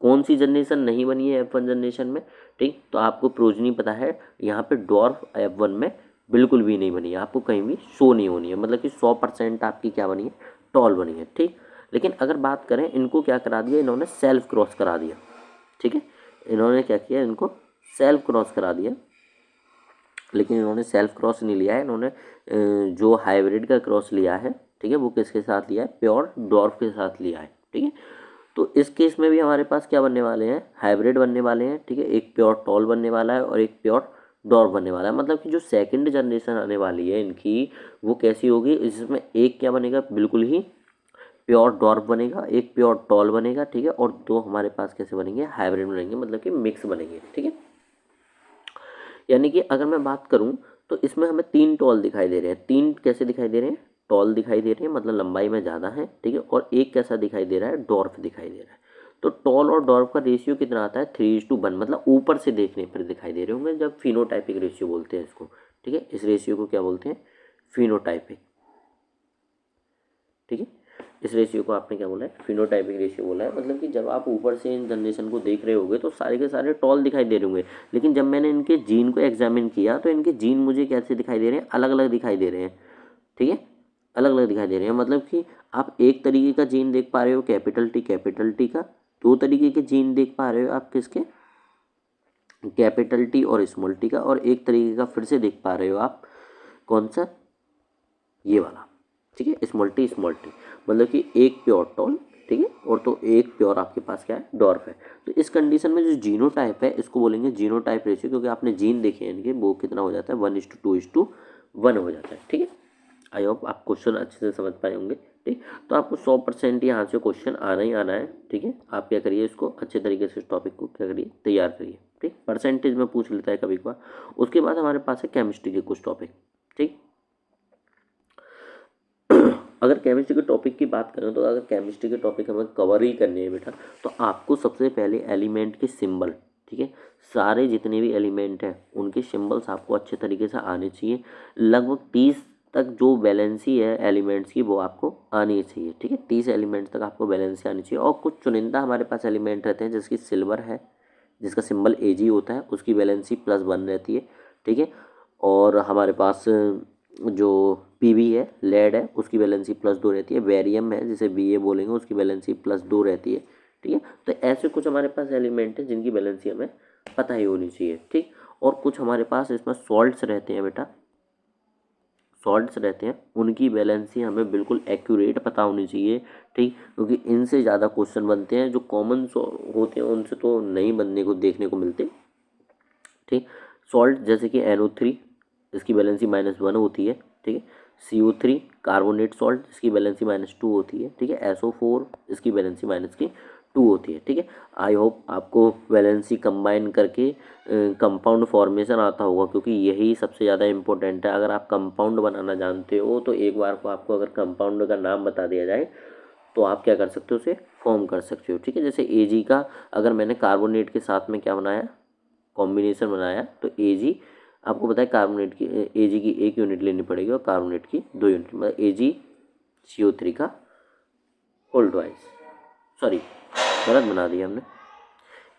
कौन सी जनरेशन नहीं बनी है F1 जनरेशन में, ठीक, तो आपको प्रोजनी पता है, यहाँ पे डॉर्फ F1 में बिल्कुल भी नहीं बनी है, आपको कहीं भी शो नहीं होनी है, मतलब कि 100% आपकी क्या बनी है, टॉल बनी है, ठीक। लेकिन अगर बात करें, इनको क्या करा दिया, इन्होंने सेल्फ क्रॉस करा दिया, ठीक है। इन्होंने क्या किया, इनको सेल्फ क्रॉस करा दिया, लेकिन इन्होंने सेल्फ क्रॉस नहीं लिया है, इन्होंने जो हाइब्रिड का क्रॉस लिया है, ठीक है, वो किसके साथ लिया है, प्योर डॉर्फ के साथ लिया है, ठीक है। तो इस केस में भी हमारे पास क्या बनने वाले हैं, हाइब्रिड बनने वाले हैं, ठीक है। एक प्योर टॉल बनने वाला है और एक प्योर डॉर्फ बनने वाला है, मतलब कि जो सेकंड जनरेशन आने वाली है इनकी, वो कैसी होगी, इसमें एक क्या बनेगा, बिल्कुल ही प्योर डॉर्फ बनेगा, एक प्योर टॉल बनेगा, ठीक है। और दो हमारे पास कैसे बनेंगे, हाइब्रिड बनेंगे, मतलब कि मिक्स बनेंगे, ठीक है। यानी कि अगर मैं बात करूं तो इसमें हमें 3 टॉल दिखाई दे रहे हैं, 3 कैसे दिखाई दे रहे हैं, टॉल दिखाई दे रहे हैं, मतलब लंबाई में ज़्यादा है, ठीक है। और एक कैसा दिखाई दे रहा है, डॉर्फ दिखाई दे रहा है। तो टॉल और डॉर्फ का रेशियो कितना आता है, 3:1, मतलब ऊपर से देखने पर दिखाई दे रहे होंगे, जब फिनोटाइपिक रेशियो बोलते हैं इसको, ठीक है। इस रेशियो को क्या बोलते हैं, फिनोटाइपिक, ठीक है। इस रेशियो को आपने क्या बोला है, फिनोटाइपिक रेशियो बोला है, मतलब कि जब आप ऊपर से इन जनरेशन को देख रहे होगे तो सारे के सारे टॉल दिखाई दे रहे होंगे, लेकिन जब मैंने इनके जीन को एग्जामिन किया तो इनके जीन मुझे कैसे दिखाई दे रहे हैं, अलग अलग दिखाई दे रहे हैं, ठीक है, अलग अलग दिखाई दे रहे हैं। मतलब कि आप एक तरीके का जीन देख पा रहे हो कैपिटल टी का, दो तरीके के जीन देख पा रहे हो आप किसके, कैपिटल टी और स्मॉल टी का, और एक तरीके का फिर से देख पा रहे हो आप, कौन सा, ये वाला, ठीक है, स्मॉल टी, मतलब कि एक प्योर टॉल, ठीक है, और तो एक प्योर आपके पास क्या है, डॉर्फ है। तो इस कंडीशन में जो जीनोटाइप है इसको बोलेंगे जीनोटाइप रेशियो, क्योंकि आपने जीन देखे हैं इनके, वो कितना हो जाता है 1:2:1 हो जाता है। ठीक है, आई होप आप क्वेश्चन अच्छे से समझ पाए होंगे। ठीक, तो आपको 100% यहाँ से क्वेश्चन आना ही आना है। ठीक है, आप क्या करिए, इसको अच्छे तरीके से इस टॉपिक को क्या करिए, तैयार करिए। ठीक, परसेंटेज में पूछ लेता है कभी कभार। उसके बाद हमारे पास है केमिस्ट्री के कुछ टॉपिक। ठीक, अगर केमिस्ट्री के टॉपिक की बात करें तो अगर केमिस्ट्री के टॉपिक हमें कवर ही करने हैं बेटा, तो आपको सबसे पहले एलिमेंट के सिंबल, ठीक है, सारे जितने भी एलिमेंट हैं उनके सिंबल्स आपको अच्छे तरीके से आने चाहिए। लगभग 30 तक जो बैलेंसी है एलिमेंट्स की वो आपको आनी चाहिए। ठीक है, 30 एलिमेंट्स तक आपको बैलेंसी आनी चाहिए। और कुछ चुनिंदा हमारे पास एलिमेंट रहते हैं, जिसकी सिल्वर है, जिसका सिंबल Ag होता है, उसकी बैलेंसी +1 रहती है। ठीक है, और हमारे पास जो Pb है, लेड है, उसकी बैलेंसी +2 रहती है। बेरियम है जिसे Ba बोलेंगे, उसकी बैलेंसी +2 रहती है। ठीक है, तो ऐसे कुछ हमारे पास एलिमेंट हैं जिनकी बैलेंसी हमें पता ही होनी चाहिए। ठीक, और कुछ हमारे पास इसमें सॉल्ट्स रहते हैं बेटा, सॉल्ट्स रहते हैं, उनकी बैलेंसी हमें बिल्कुल एक्यूरेट पता होनी चाहिए। ठीक, क्योंकि इनसे ज़्यादा क्वेश्चन बनते हैं, जो कॉमन होते हैं उनसे तो नहीं बनने को देखने को मिलते। ठीक, सॉल्ट जैसे कि NO3, इसकी बैलेंसी -1 होती है। ठीक है, CO3 कार्बोनेट सॉल्ट, इसकी बैलेंसी -2 होती है। ठीक है, SO4 इसकी बैलेंसी -2 होती है। ठीक है, आई होप आपको बैलेंसी कंबाइन करके कंपाउंड फॉर्मेशन आता होगा, क्योंकि यही सबसे ज़्यादा इंपॉर्टेंट है। अगर आप कंपाउंड बनाना जानते हो तो एक बार को आपको अगर कंपाउंड का नाम बता दिया जाए तो आप क्या कर सकते हो, उसे फॉर्म कर सकते हो। ठीक है, जैसे Ag का अगर मैंने कार्बोनेट के साथ में क्या बनाया, कॉम्बिनेशन बनाया, तो Ag आपको पता है कार्बोनेट की, Ag की 1 यूनिट लेनी पड़ेगी और कार्बोनेट की 2 यूनिट, मतलब AgCO3 का होल ट्वाइस, सॉरी गलत बना दिया हमने।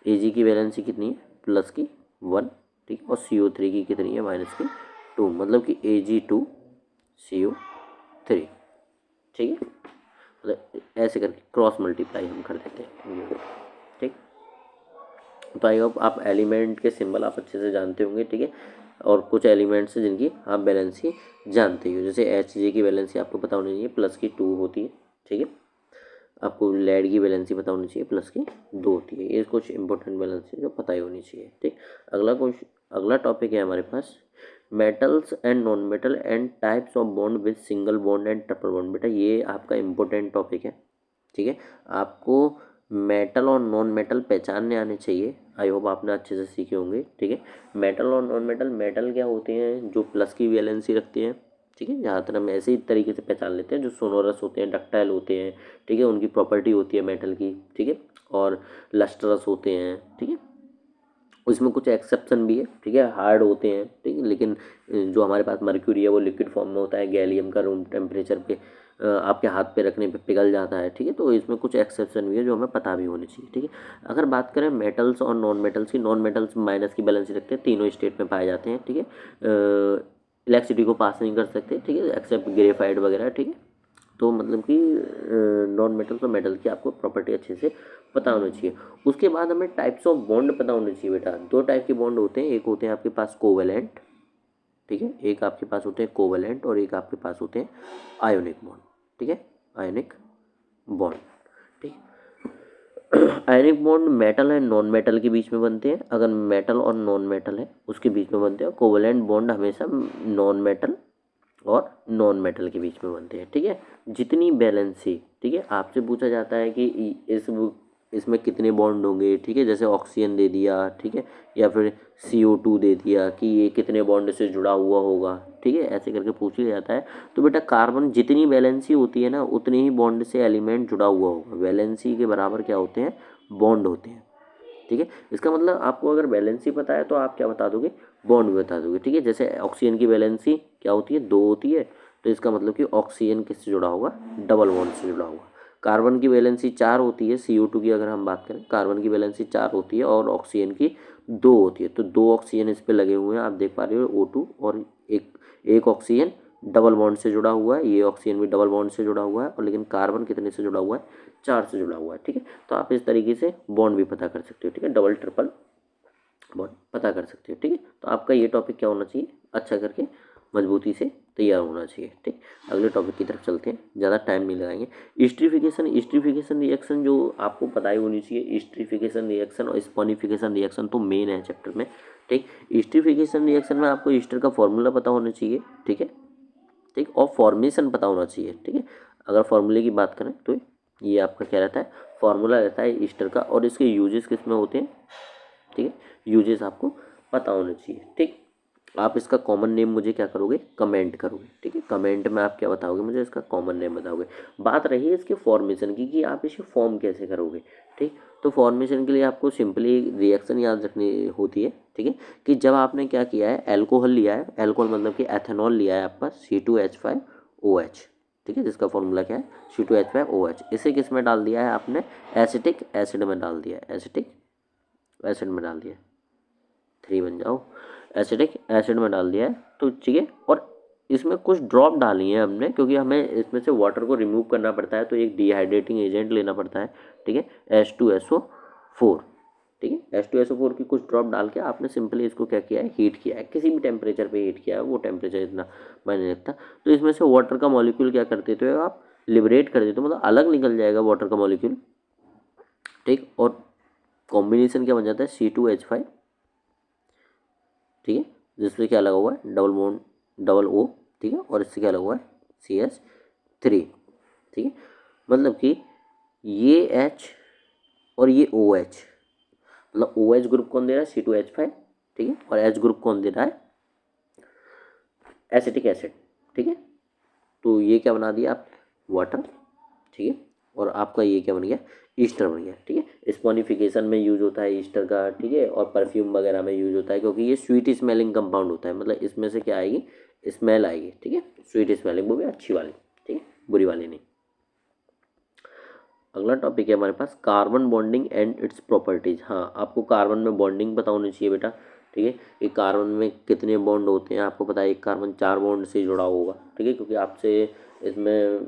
Ag की वैलेंसी कितनी है, +1। ठीक, और CO3 की कितनी है, -2, मतलब कि Ag2CO3। ठीक है, मतलब ऐसे करके क्रॉस मल्टीप्लाई हम कर देते हैं। ठीक, तो आई होप आप एलिमेंट के सिंबल आप अच्छे से जानते होंगे। ठीक है, और कुछ एलिमेंट्स हैं जिनकी आप बैलेंसी जानते हो, जैसे Hg की बैलेंसी आपको पता होनी चाहिए, +2 होती है। ठीक है, आपको लेड की बैलेंसी पता होनी चाहिए, +2 होती है। ये कुछ इंपॉर्टेंट बैलेंस है जो पता ही होनी चाहिए। ठीक, अगला टॉपिक है हमारे पास metals and non metal and types of bond with single bond and triple bond. बेटा ये आपका इंपॉर्टेंट टॉपिक है। ठीक है, आपको मेटल और नॉन मेटल पहचानने आने चाहिए। आई होप आपने अच्छे से सीखे होंगे। ठीक है, मेटल और नॉन मेटल, मेटल क्या होते हैं, जो प्लस की वैलेंसी रखते हैं। ठीक है, ज़्यादातर हम ऐसे ही तरीके से पहचान लेते हैं, जो सोनोरस होते हैं, डक्टाइल होते हैं। ठीक है, उनकी प्रॉपर्टी होती है मेटल की। ठीक है, और लस्ट्रस होते हैं। ठीक है, इसमें कुछ एक्सेप्शन भी है। ठीक है, हार्ड होते हैं। ठीक है, लेकिन जो हमारे पास मर्क्यूरी है वो लिक्विड फॉर्म में होता है, गैलियम का रूम टेम्परेचर पे आपके हाथ पे रखने पे पिघल जाता है। ठीक है, तो इसमें कुछ एक्सेप्शन भी है जो हमें पता भी होनी चाहिए। ठीक है, अगर बात करें मेटल्स और नॉन मेटल्स की, नॉन मेटल्स माइनस की बैलेंस रखते हैं, तीनों स्टेट में पाए जाते हैं। ठीक है, इलेक्ट्रिसिटी को पास नहीं कर सकते। ठीक है, एक्सेप्ट ग्रेफाइट वगैरह। ठीक है, तो मतलब कि नॉन मेटल्स और मेटल की आपको प्रॉपर्टी अच्छे से पता होनी चाहिए। उसके बाद हमें टाइप्स ऑफ बॉन्ड पता होने चाहिए बेटा। 2 टाइप के बॉन्ड होते हैं, एक होते हैं आपके पास कोवेलेंट। ठीक है, एक आपके पास होते हैं कोवेलेंट और एक आपके पास होते हैं आयोनिक बॉन्ड। ठीक है, आयोनिक बॉन्ड। ठीक, ionic bond metal and non metal के बीच में बनते हैं। अगर मेटल और नॉन मेटल है उसके बीच में बनते हैं। कोवेलेंट बॉन्ड हमेशा नॉन मेटल और नॉन मेटल के बीच में बनते हैं। ठीक है, जितनी बैलेंसी, ठीक है, आपसे पूछा जाता है कि इसमें कितने बॉन्ड होंगे। ठीक है, जैसे ऑक्सीजन दे दिया, ठीक है, या फिर CO2 दे दिया कि ये कितने बॉन्ड से जुड़ा हुआ होगा। ठीक है, ऐसे करके पूछ लिया जाता है। तो बेटा कार्बन जितनी वैलेंसी होती है ना, उतने ही बॉन्ड से एलिमेंट जुड़ा हुआ होगा। वैलेंसी के बराबर क्या होते हैं, बॉन्ड होते हैं। ठीक है, इसका मतलब आपको अगर वैलेंसी पता है तो आप क्या बता दोगे, बॉन्ड भी बता दोगे। ठीक है, जैसे ऑक्सीजन की वैलेंसी क्या होती है, 2 होती है, तो इसका मतलब कि ऑक्सीजन किससे जुड़ा होगा, डबल बॉन्ड से जुड़ा होगा। कार्बन की वैलेंसी 4 होती है, CO2 की अगर हम बात करें, कार्बन की वैलेंसी 4 होती है और ऑक्सीजन की 2 होती है। तो 2 ऑक्सीजन इस पर लगे हुए हैं, आप देख पा रहे हो O2, और एक ऑक्सीजन डबल बॉन्ड से जुड़ा हुआ है। ये ऑक्सीजन भी डबल बॉन्ड से जुड़ा हुआ है, और लेकिन कार्बन कितने से जुड़ा हुआ है, 4 से जुड़ा हुआ है। ठीक है, तो आप इस तरीके से बॉन्ड भी पता कर सकते हो। ठीक है, डबल ट्रिपल बॉन्ड पता कर सकते हो। ठीक है, तो आपका ये टॉपिक क्या होना चाहिए, अच्छा करके मजबूती से तैयार होना चाहिए। ठीक, अगले टॉपिक की तरफ चलते हैं, ज़्यादा टाइम नहीं लगाएंगे। इस्ट्रीफिकेशन रिएक्शन जो आपको पता ही होनी चाहिए, इस्ट्रीफिकेशन रिएक्शन और स्पॉनिफिकेशन रिएक्शन तो मेन है चैप्टर में। ठीक, इस्ट्रीफिकेशन रिएक्शन में आपको ईस्टर का फॉर्मूला पता होना चाहिए। ठीक है, ठीक, और फॉर्मेशन पता होना चाहिए। ठीक है, अगर फॉर्मूले की बात करें तो ये आपका क्या रहता है, फॉर्मूला रहता है ईस्टर का, और इसके यूजेस किस में होते हैं। ठीक है, यूजेस आपको पता होने चाहिए। ठीक, आप इसका कॉमन नेम मुझे क्या करोगे, कमेंट करोगे। ठीक है, कमेंट में आप क्या बताओगे, मुझे इसका कॉमन नेम बताओगे। बात रही है इसके फॉर्मेशन की कि आप इसे फॉर्म कैसे करोगे। ठीक, तो फॉर्मेशन के लिए आपको सिंपली रिएक्शन याद रखनी होती है। ठीक है, कि जब आपने क्या किया है, एल्कोहल लिया है, एल्कोहल मतलब कि एथेनॉल लिया है आपका C2H5OH। ठीक है, जिसका फॉर्मूला क्या है, C2H5OH। इसे किस में डाल दिया है आपने, एसिटिक एसिड में डाल दिया है, एसिटिक एसिड में डाल दिया है, 3 बन जाओ, एसिटिक एसिड में डाल दिया है। तो ठीक है, और इसमें कुछ ड्रॉप डाली है हमने, क्योंकि हमें इसमें से वाटर को रिमूव करना पड़ता है, तो एक डिहाइड्रेटिंग एजेंट लेना पड़ता है। ठीक है, H2SO4। ठीक है, H2SO4 की कुछ ड्रॉप डाल के आपने सिंपली इसको क्या किया है, हीट किया है, किसी भी टेम्परेचर पे हीट किया है, वो टेम्परेचर इतना मायने नहीं रखता। तो इसमें से वाटर का मॉलिक्यूल क्या कर देते हो आप, लिबरेट कर देते हो, मतलब अलग निकल जाएगा वाटर का मॉलिक्यूल। ठीक, और कॉम्बिनेशन क्या बन जाता है, C2H5। ठीक है, जिसमें क्या लगा हुआ है, डबल बॉन्ड, डबल O। ठीक है, और इससे क्या लगा हुआ है, CH3। ठीक है, मतलब कि ये H और ये OH, मतलब OH ग्रुप कौन दे रहा है, C2H5। ठीक है, और H ग्रुप कौन दे रहा है, एसिटिक एसिड। ठीक है, तो ये क्या बना दिया आप, वाटर। ठीक है, और आपका ये क्या बन गया, ईस्टर बन गया। ठीक है, स्पॉनिफिकेशन में यूज होता है ईस्टर का। ठीक है, और परफ्यूम वगैरह में यूज होता है, क्योंकि ये स्वीट स्मेलिंग कंपाउंड होता है, मतलब इसमें से क्या आएगी, स्मेल आएगी। ठीक है, स्वीट स्मेलिंग, वो भी अच्छी वाली। ठीक है, बुरी वाली नहीं। अगला टॉपिक है हमारे पास, carbon bonding and its properties. हाँ, आपको कार्बन में बॉन्डिंग पता होनी चाहिए बेटा। ठीक है, कि कार्बन में कितने बॉन्ड होते हैं, आपको पता है एक कार्बन 4 बॉन्ड से जुड़ा होगा। ठीक है, क्योंकि आपसे इसमें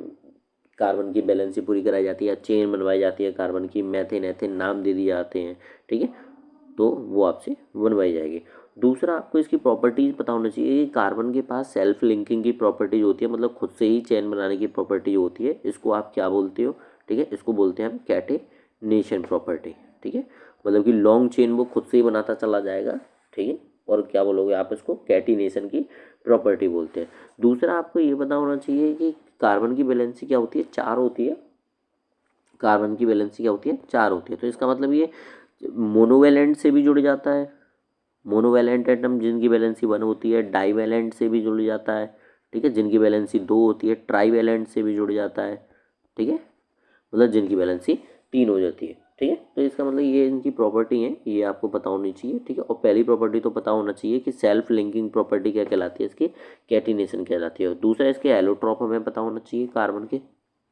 कार्बन की बैलेंसी पूरी कराई जाती है, चेन बनवाई जाती है कार्बन की, मैथेन एथेन नाम दे दिए जाते हैं। ठीक है, तो वो आपसे बनवाई जाएगी। दूसरा, आपको इसकी प्रॉपर्टीज़ पता होना चाहिए कि कार्बन के पास सेल्फ लिंकिंग की प्रॉपर्टीज होती है, मतलब खुद से ही चेन बनाने की प्रॉपर्टी होती है। इसको आप क्या बोलते हो, ठीक है, इसको बोलते हैं हम कैटेनेशन प्रॉपर्टी। ठीक है, मतलब कि लॉन्ग चेन वो खुद से ही बनाता चला जाएगा। ठीक है, और क्या बोलोगे आप, इसको कैटिनेशन की प्रॉपर्टी बोलते हैं। दूसरा, आपको ये पता होना चाहिए कि कार्बन की वैलेंसी क्या होती है, 4 होती है। कार्बन की वैलेंसी क्या होती है, 4 होती है। तो इसका मतलब ये मोनोवैलेंट से भी जुड़ जाता है, मोनोवैलेंट एटम जिनकी वैलेंसी 1 होती है, डाईवैलेंट से भी जुड़ जाता है। ठीक है, जिनकी वैलेंसी 2 होती है, ट्राईवैलेंट से भी जुड़ जाता है। ठीक है, मतलब जिनकी वैलेंसी 3 हो जाती है। ठीक है, तो इसका मतलब ये इनकी प्रॉपर्टी है, ये आपको पता होनी चाहिए। ठीक है, और पहली प्रॉपर्टी तो पता होना चाहिए कि सेल्फ लिंकिंग प्रॉपर्टी क्या कहलाती है, इसकी कैटिनेशन कहलाती है। दूसरा, इसके एलोट्रॉप हमें पता होना चाहिए कार्बन के।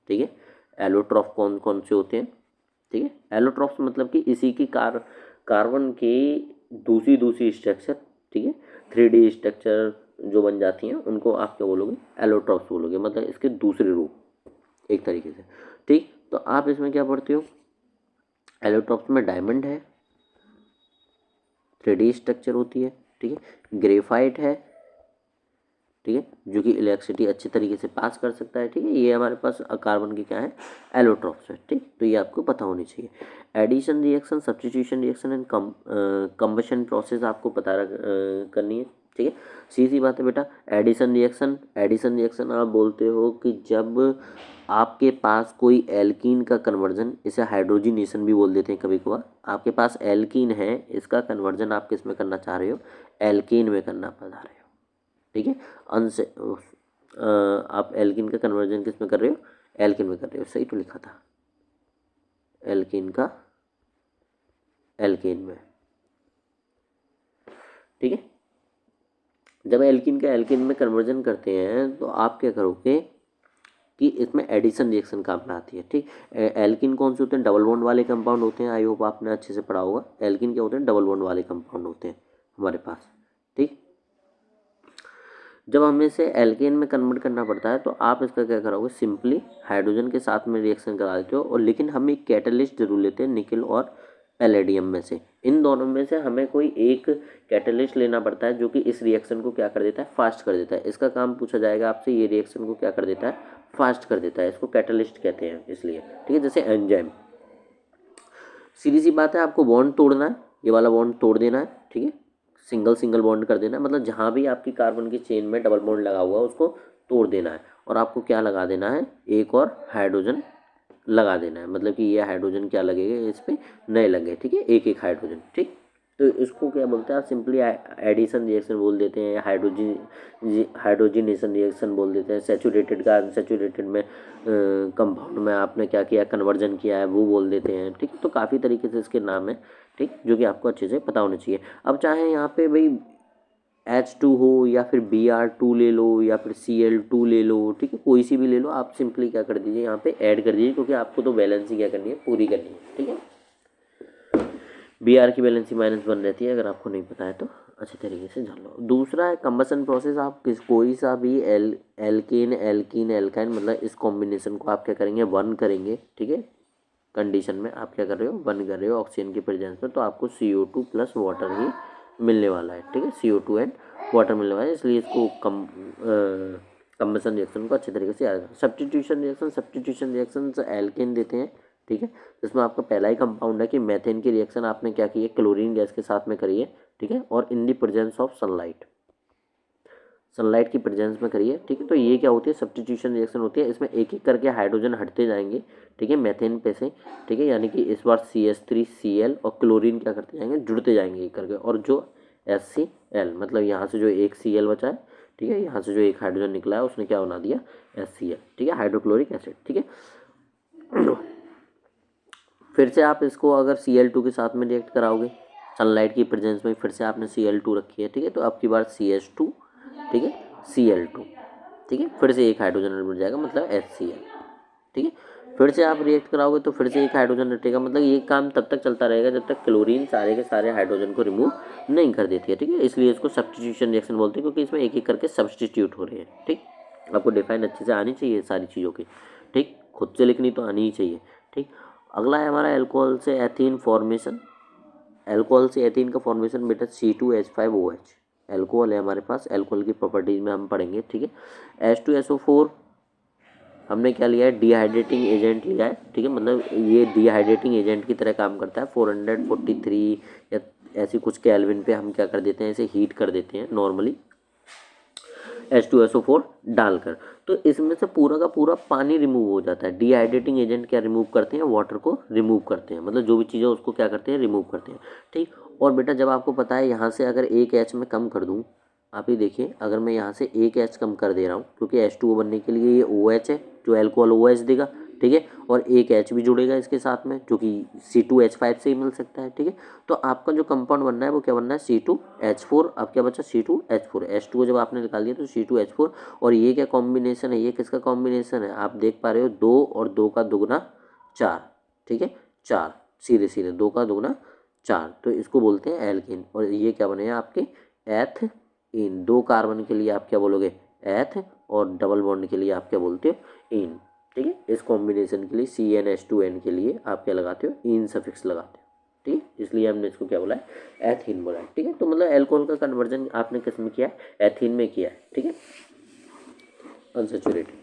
ठीक है, एलोट्रॉप कौन कौन से होते हैं। ठीक है, एलोट्रॉप्स मतलब कि इसी की कार्बन की दूसरी दूसरी स्ट्रक्चर। ठीक है, 3D स्ट्रक्चर जो बन जाती हैं उनको आप क्या बोलोगे, एलोट्रॉप्स बोलोगे, मतलब इसके दूसरे रूप एक तरीके से। ठीक, तो आप इसमें क्या पढ़ते हो, एलोट्रॉप्स में डायमंड है, 3D स्ट्रक्चर होती है। ठीक है, ग्रेफाइट है। ठीक है, जो कि इलेक्ट्रिसिटी अच्छे तरीके से पास कर सकता है। ठीक है, ये हमारे पास कार्बन की क्या है, एलोट्रॉप्स है। ठीक, तो ये आपको पता होनी चाहिए। Addition reaction, substitution reaction and combustion process आपको पता करनी है। ठीक है, सीधी बात है बेटा। एडिशन रिएक्शन आप बोलते हो कि जब आपके पास कोई एल्कीन का कन्वर्जन, इसे हाइड्रोजिनेशन भी बोल देते हैं कभी कभार, आपके पास एल्कीन है, इसका कन्वर्जन आप किस में करना चाह रहे हो, एल्केन में करना चाह रहे हो। ठीक है, अनसे आप एल्किन का कन्वर्जन किस में कर रहे हो, एल्किन में कर रहे हो, सही तो लिखा था, एल्किन का एल्केन में। ठीक है, जब एल्किन का एल्केन में कन्वर्जन करते हैं तो आप क्या करोगे कि इसमें एडिशन रिएक्शन काम में आती है। ठीक, एल्किन कौन से होते हैं, डबल बॉन्ड वाले कंपाउंड होते हैं। आई होप आपने अच्छे से पढ़ा होगा, एल्किन क्या होते हैं, डबल बॉन्ड वाले कंपाउंड होते हैं हमारे पास। ठीक, जब हमें इसे एल्केन में कन्वर्ट करना पड़ता है तो आप इसका क्या करोगे, सिंपली हाइड्रोजन के साथ में रिएक्शन करा देते हो, और लेकिन हम एक कैटलिस्ट जरूर लेते हैं, निकल और पैलेडियम में से। इन दोनों में से हमें कोई एक कैटलिस्ट लेना पड़ता है जो कि इस रिएक्शन को क्या कर देता है, फास्ट कर देता है। इसका काम पूछा जाएगा आपसे, ये रिएक्शन को क्या कर देता है, फास्ट कर देता है, इसको कैटलिस्ट कहते हैं इसलिए, ठीक है। जैसे एंजाइम, सीधी सी बात है, आपको बॉन्ड तोड़ना है, ये वाला बॉन्ड तोड़ देना है, ठीक है, सिंगल सिंगल बॉन्ड कर देना है, मतलब जहाँ भी आपकी कार्बन की चेन में डबल बॉन्ड लगा हुआ है उसको तोड़ देना है, और आपको क्या लगा देना है, एक और हाइड्रोजन लगा देना है, मतलब कि ये हाइड्रोजन क्या लगेगा इस पर, नए लगे, ठीक है, एक एक हाइड्रोजन, ठीक। तो इसको क्या बोलते हैं, आप सिंपली एडिशन रिएक्शन बोल देते हैं, हाइड्रोजनेशन रिएक्शन बोल देते हैं। सैचुरेटेड का अनसैचुरेटेड में कंपाउंड में आपने क्या किया, कन्वर्जन किया है, वो बोल देते हैं, ठीक। तो काफ़ी तरीके से इसके नाम है, ठीक, जो कि आपको अच्छे से पता होना चाहिए। अब चाहे यहाँ पे भाई H2 हो या फिर Br2 ले लो या फिर Cl2 ले लो, ठीक है, कोई सी भी ले लो, आप सिंपली क्या कर दीजिए, यहाँ पे ऐड कर दीजिए, क्योंकि आपको तो बैलेंस ही क्या करनी है, पूरी करनी है, ठीक है। Br की बैलेंस -1 रहती है, अगर आपको नहीं पता है तो अच्छे तरीके से जान लो। दूसरा है कंबसन प्रोसेस, आप कोई सा भी एल्कीन एल्काइन, मतलब इस कॉम्बिनेशन को आप क्या करेंगे, 1 करेंगे, ठीक है। कंडीशन में आप क्या कर रहे हो, 1 कर रहे हो ऑक्सीजन के प्रेजेंस में, तो आपको CO2 प्लस वाटर ही मिलने वाला है, ठीक है, CO2 एंड वाटर मिलने वाला है, इसलिए इसको कंबसन रिएक्शन को अच्छे तरीके से याद रखना। सब्स्टिट्यूशन रिएक्शन एल्केन देते हैं, ठीक है, जिसमें आपका पहला ही कंपाउंड है कि मीथेन की रिएक्शन आपने क्या की है, क्लोरीन गैस के साथ में करी है, ठीक है, और इन दी प्रेजेंस ऑफ सनलाइट की प्रेजेंस में करिए, ठीक है। तो ये क्या होती है, सब्स्टिट्यूशन रिएक्शन होती है, इसमें एक एक करके हाइड्रोजन हटते जाएंगे, ठीक है, मेथेन पे से, ठीक है, यानी कि इस बार CH3Cl और क्लोरीन क्या करते जाएंगे, जुड़ते जाएंगे एक करके, और जो HCl, मतलब यहाँ से जो एक Cl बचा है, ठीक है, यहाँ से जो एक हाइड्रोजन निकला है उसने क्या बना दिया, HCl, ठीक है, हाइड्रोक्लोरिक एसिड, ठीक है। फिर से आप इसको अगर Cl2 के साथ में रिएक्ट कराओगे, सनलाइट की प्रेजेंस में, फिर से आपने Cl2 रखी है, ठीक है, तो आपकी बार CH2, ठीक है, Cl2, ठीक है, फिर से एक हाइड्रोजन मिल जाएगा, मतलब HCl, ठीक है। फिर से आप रिएक्ट कराओगे तो फिर से एक हाइड्रोजन हटेगा, मतलब ये काम तब तक चलता रहेगा जब तक क्लोरीन सारे के सारे हाइड्रोजन को रिमूव नहीं कर देती है, ठीक है, इसलिए इसको सब्स्टिट्यूशन रिएक्शन बोलते हैं, क्योंकि इसमें एक एक करके सब्स्टिट्यूट हो रहे हैं, ठीक। आपको डिफाइन अच्छे से आनी चाहिए सारी चीज़ों की, ठीक, खुद से लिखनी तो आनी ही चाहिए, ठीक। अगला है हमारा एल्कोहल से एथीन फॉर्मेशन। एल्कोहल से एथीन का फॉर्मेशन बेटा C2H5OH, एल्कोहल है हमारे पास, एल्कोहल की प्रॉपर्टीज में हम पढ़ेंगे, ठीक है। H2SO4 हमने क्या लिया है, डिहाइड्रेटिंग एजेंट लिया है, ठीक है, मतलब ये डिहाइड्रेटिंग एजेंट की तरह काम करता है। 443 या ऐसी कुछ केल्विन पे हम क्या कर देते हैं, इसे हीट कर देते हैं नॉर्मली H2SO4 डालकर, तो इसमें से पूरा का पूरा पानी रिमूव हो जाता है। डिहाइड्रेटिंग एजेंट क्या रिमूव करते हैं, वाटर को रिमूव करते हैं, मतलब जो भी चीज़ें उसको क्या करते हैं, रिमूव करते हैं, ठीक। और बेटा जब आपको पता है यहाँ से अगर एक H में कम कर दूँ, आप ये देखिए, अगर मैं यहाँ से एक H कम कर दे रहा हूँ, क्योंकि H2O बनने के लिए ये OH है, जो एल्कोहल OH देगा, ठीक है, और एक H भी जुड़ेगा इसके साथ में, जो कि C2H5 से ही मिल सकता है, ठीक है। तो आपका जो कंपाउंड बनना है वो क्या बनना है, C2H4, अब क्या बचा, C2H4, H2O जब आपने निकाल दिया तो C2H4, और ये क्या कॉम्बिनेशन है, ये किसका कॉम्बिनेशन है, आप देख पा रहे हो, 2 और 2 का दुगना 4, ठीक है, 4, सीधे सीधे 2 का दुगना 4, तो इसको बोलते हैं एल्कीन। और ये क्या बनेगा आपके एथ इन, 2 कार्बन के लिए आप क्या बोलोगे, एथ, और डबल बॉन्ड के लिए आप क्या बोलते हो, इन, ठीक है। इस कॉम्बिनेशन के लिए CnH2n के लिए आप क्या लगाते हो, इन सफिक्स लगाते हो, ठीक है, इसलिए हमने इसको क्या बोला है, एथीन बोला है, ठीक है। तो मतलब एल्कोहल का कन्वर्जन आपने किस में किया है, एथीन में किया है, ठीक है, अनसेचुरेटेड,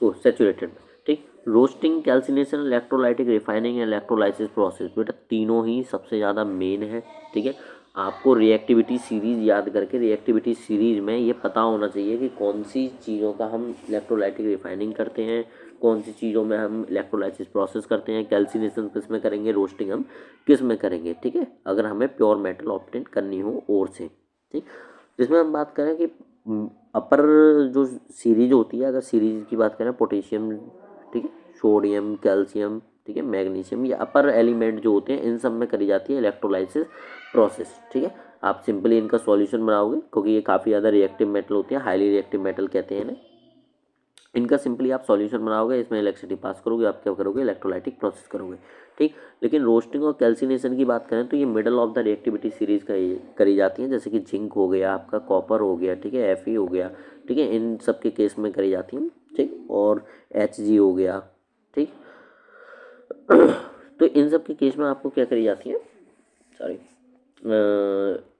ओ सैचुरेटेड में, ठीक। Roasting, calcination, electrolytic refining, electrolysis process, बेटा तीनों ही सबसे ज़्यादा मेन है, ठीक है। आपको रिएक्टिविटी सीरीज याद करके, रिएक्टिविटी सीरीज में ये पता होना चाहिए कि कौन सी चीज़ों का हम इलेक्ट्रोलाइटिक रिफाइनिंग करते हैं, कौन सी चीज़ों में हम इलेक्ट्रोलाइसिस प्रोसेस करते हैं, कैल्सिनेशन किस में करेंगे, रोस्टिंग हम किस में करेंगे, ठीक है, अगर हमें प्योर मेटल ऑब्टेन करनी हो और से, ठीक। जिसमें हम बात करें कि अपर जो सीरीज होती है, अगर सीरीज की बात करें, पोटेशियम, ठीक है, सोडियम, कैल्शियम, ठीक है, मैग्नीशियम, ये अपर एलिमेंट जो होते हैं इन सब में करी जाती है इलेक्ट्रोलाइसिस प्रोसेस, ठीक है। आप सिंपली इनका सॉल्यूशन बनाओगे, क्योंकि ये काफ़ी ज़्यादा रिएक्टिव मेटल होते हैं, हाईली रिएक्टिव मेटल कहते हैं इन्हें। इनका सिंपली आप सॉल्यूशन बनाओगे, इसमें इलेक्ट्रिसिटी पास करोगे, आप क्या करोगे, इलेक्ट्रोलाइटिक प्रोसेस करोगे, ठीक। लेकिन रोस्टिंग और कैल्सिनेशन की बात करें तो ये middle of the reactivity series करी जाती हैं, जैसे कि जिंक हो गया, आपका कॉपर हो गया, ठीक है, Fe हो गया, ठीक है, इन सब के केस में करी जाती हैं, ठीक, और Hg हो गया, ठीक। तो इन सब के केस में आपको क्या करी जाती है, सॉरी,